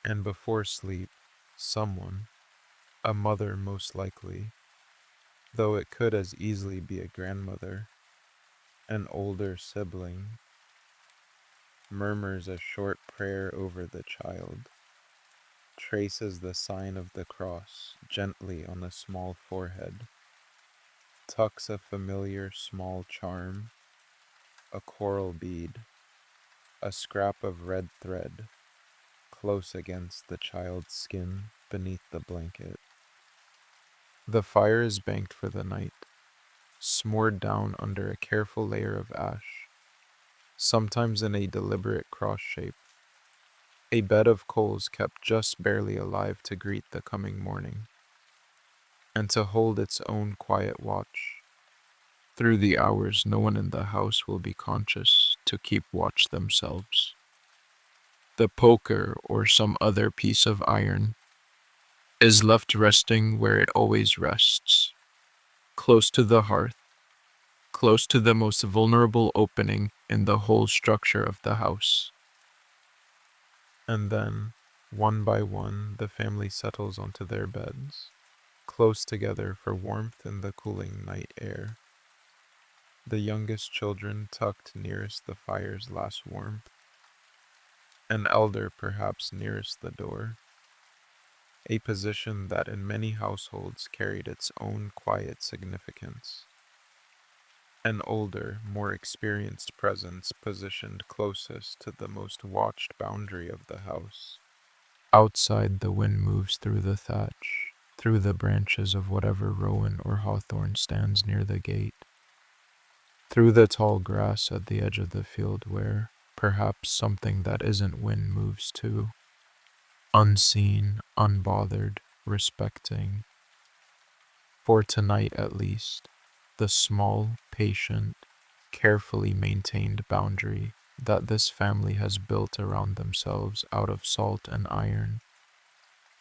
and before sleep, someone, a mother most likely, though it could as easily be a grandmother, an older sibling, murmurs a short prayer over the child, traces the sign of the cross gently on the small forehead, tucks a familiar small charm, a coral bead, a scrap of red thread, close against the child's skin beneath the blanket. The fire is banked for the night, smored down under a careful layer of ash, sometimes in a deliberate cross shape, a bed of coals kept just barely alive to greet the coming morning, and to hold its own quiet watch. Through the hours, no one in the house will be conscious to keep watch themselves. The poker or some other piece of iron is left resting where it always rests, close to the hearth, close to the most vulnerable opening in the whole structure of the house. And then, one by one, the family settles onto their beds, close together for warmth in the cooling night air. the youngest children tucked nearest the fire's last warmth, an elder perhaps nearest the door, a position that in many households carried its own quiet significance. An older, more experienced presence positioned closest to the most watched boundary of the house. Outside, the wind moves through the thatch, through the branches of whatever rowan or hawthorn stands near the gate, through the tall grass at the edge of the field where, perhaps, something that isn't wind moves too, unseen, unbothered, respecting. For tonight at least, the small, patient, carefully maintained boundary that this family has built around themselves out of salt and iron,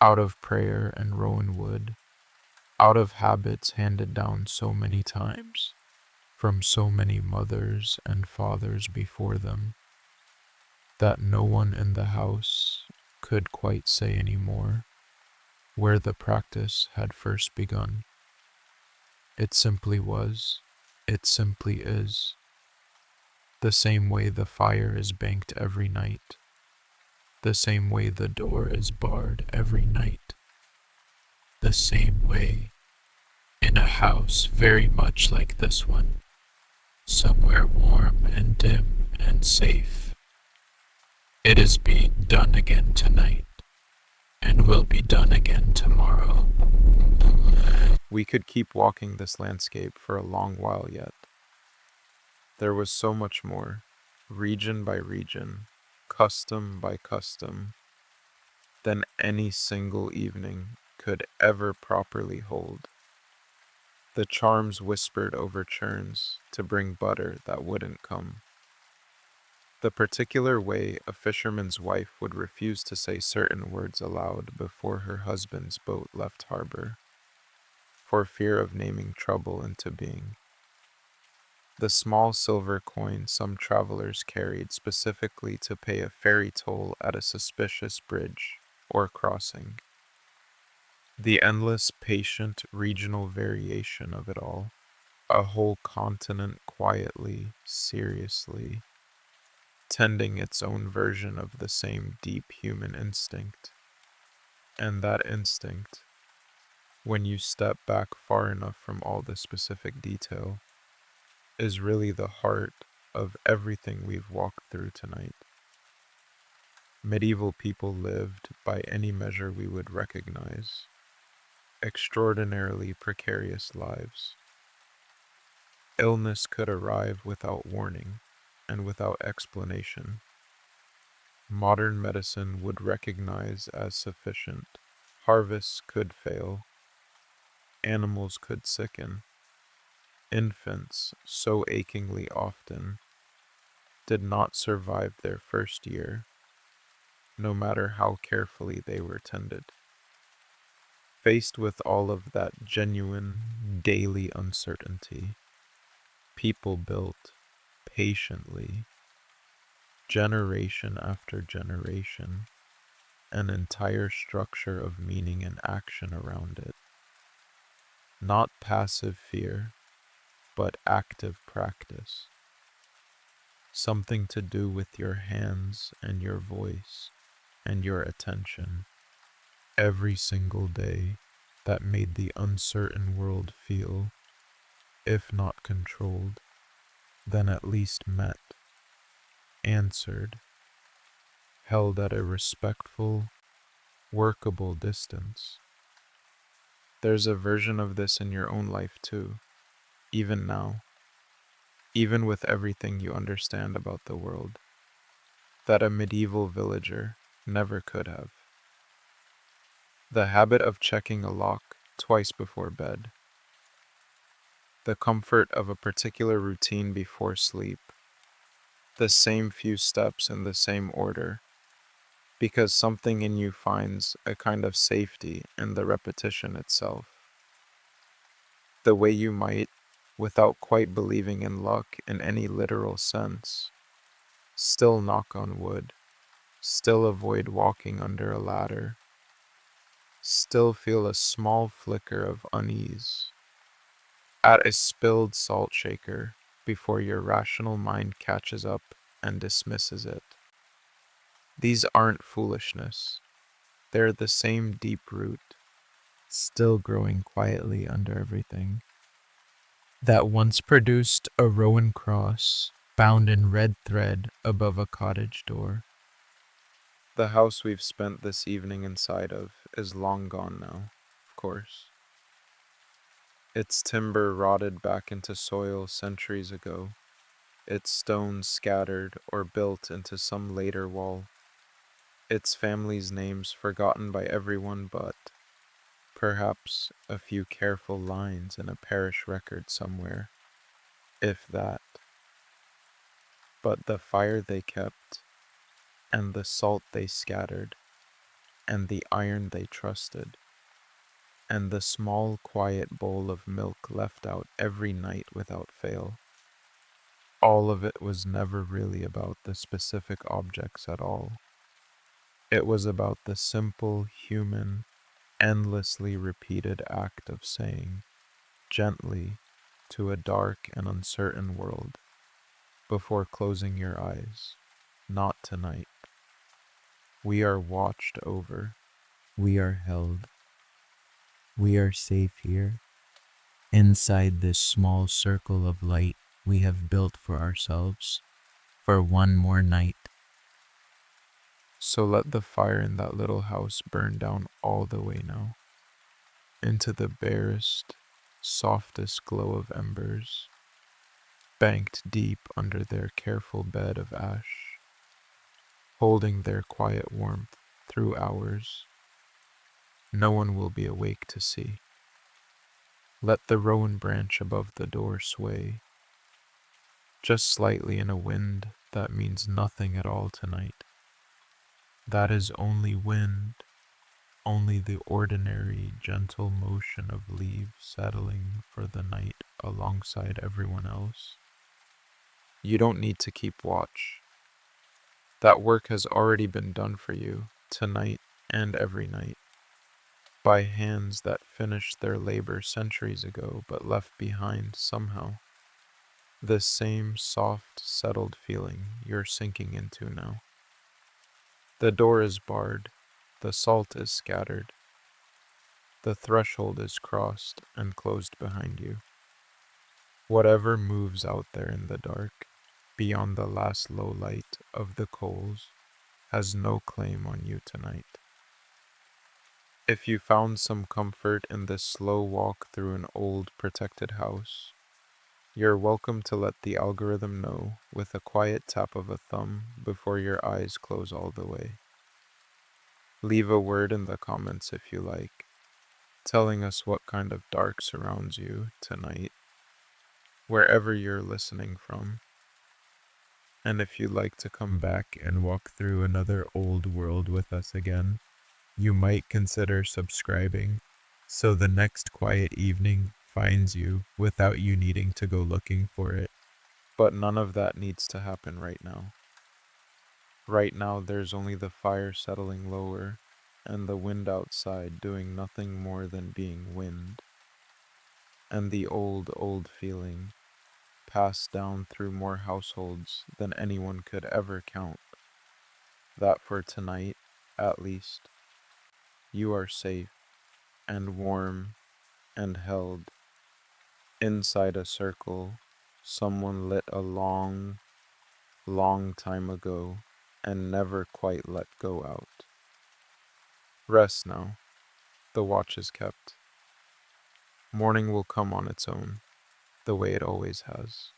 out of prayer and rowan wood, out of habits handed down so many times from so many mothers and fathers before them that no one in the house could quite say any more where the practice had first begun. It simply was, it simply is, the same way the fire is banked every night, the same way the door is barred every night, the same way in a house very much like this one, somewhere warm and dim and safe. It is being done again tonight, and will be done again tomorrow. We could keep walking this landscape for a long while yet. There was so much more, region by region, custom by custom, than any single evening could ever properly hold. The charms whispered over churns to bring butter that wouldn't come. The particular way a fisherman's wife would refuse to say certain words aloud before her husband's boat left harbor, for fear of naming trouble into being. The small silver coin some travelers carried specifically to pay a ferry toll at a suspicious bridge or crossing. The endless, patient, regional variation of it all. A whole continent quietly, seriously, tending its own version of the same deep human instinct. And that instinct, when you step back far enough from all the specific detail, is really the heart of everything we've walked through tonight. Medieval people lived, by any measure we would recognize, extraordinarily precarious lives. Illness could arrive without warning and without explanation. Modern medicine would recognize as sufficient. Harvests could fail. Animals could sicken. Infants, so achingly often, did not survive their first year, no matter how carefully they were tended. Faced with all of that genuine, daily uncertainty, people built, patiently, generation after generation, an entire structure of meaning and action around it. Not passive fear, but active practice. Something to do with your hands and your voice and your attention every single day that made the uncertain world feel, if not controlled, then at least met, answered, held at a respectful, workable distance. There's a version of this in your own life too, even now, even with everything you understand about the world, that a medieval villager never could have. The habit of checking a lock twice before bed, the comfort of a particular routine before sleep, the same few steps in the same order, because something in you finds a kind of safety in the repetition itself. The way you might, without quite believing in luck in any literal sense, still knock on wood, still avoid walking under a ladder, still feel a small flicker of unease at a spilled salt shaker, before your rational mind catches up and dismisses it. These aren't foolishness, they're the same deep root, still growing quietly under everything, that once produced a rowan cross bound in red thread above a cottage door. The house we've spent this evening inside of is long gone now, of course. Its timber rotted back into soil centuries ago, its stones scattered or built into some later wall, its family's names forgotten by everyone but, perhaps, a few careful lines in a parish record somewhere, if that. But the fire they kept, and the salt they scattered, and the iron they trusted, and the small quiet bowl of milk left out every night without fail, all of it was never really about the specific objects at all. It was about the simple, human, endlessly repeated act of saying, gently, to a dark and uncertain world, before closing your eyes, not tonight. We are watched over. We are held. We are safe here, inside this small circle of light we have built for ourselves, for one more night. So let the fire in that little house burn down all the way now, into the barest, softest glow of embers, banked deep under their careful bed of ash, holding their quiet warmth through hours no one will be awake to see. Let the rowan branch above the door sway, just slightly in a wind that means nothing at all tonight. That is only wind, only the ordinary, gentle motion of leaves settling for the night alongside everyone else. You don't need to keep watch. That work has already been done for you, tonight and every night, by hands that finished their labor centuries ago but left behind somehow the same soft, settled feeling you're sinking into now. The door is barred, the salt is scattered, the threshold is crossed and closed behind you. Whatever moves out there in the dark, beyond the last low light of the coals, has no claim on you tonight. If you found some comfort in this slow walk through an old protected house, you're welcome to let the algorithm know with a quiet tap of a thumb before your eyes close all the way. Leave a word in the comments if you like, telling us what kind of dark surrounds you tonight, wherever you're listening from. And if you'd like to come back and walk through another old world with us again, you might consider subscribing so the next quiet evening finds you without you needing to go looking for it. But none of that needs to happen right now. Right now, there's only the fire settling lower and the wind outside doing nothing more than being wind. And the old, old feeling passed down through more households than anyone could ever count, that for tonight, at least, you are safe and warm and held inside a circle someone lit a long, long time ago and never quite let go out. Rest now, the watch is kept. Morning will come on its own, the way it always has.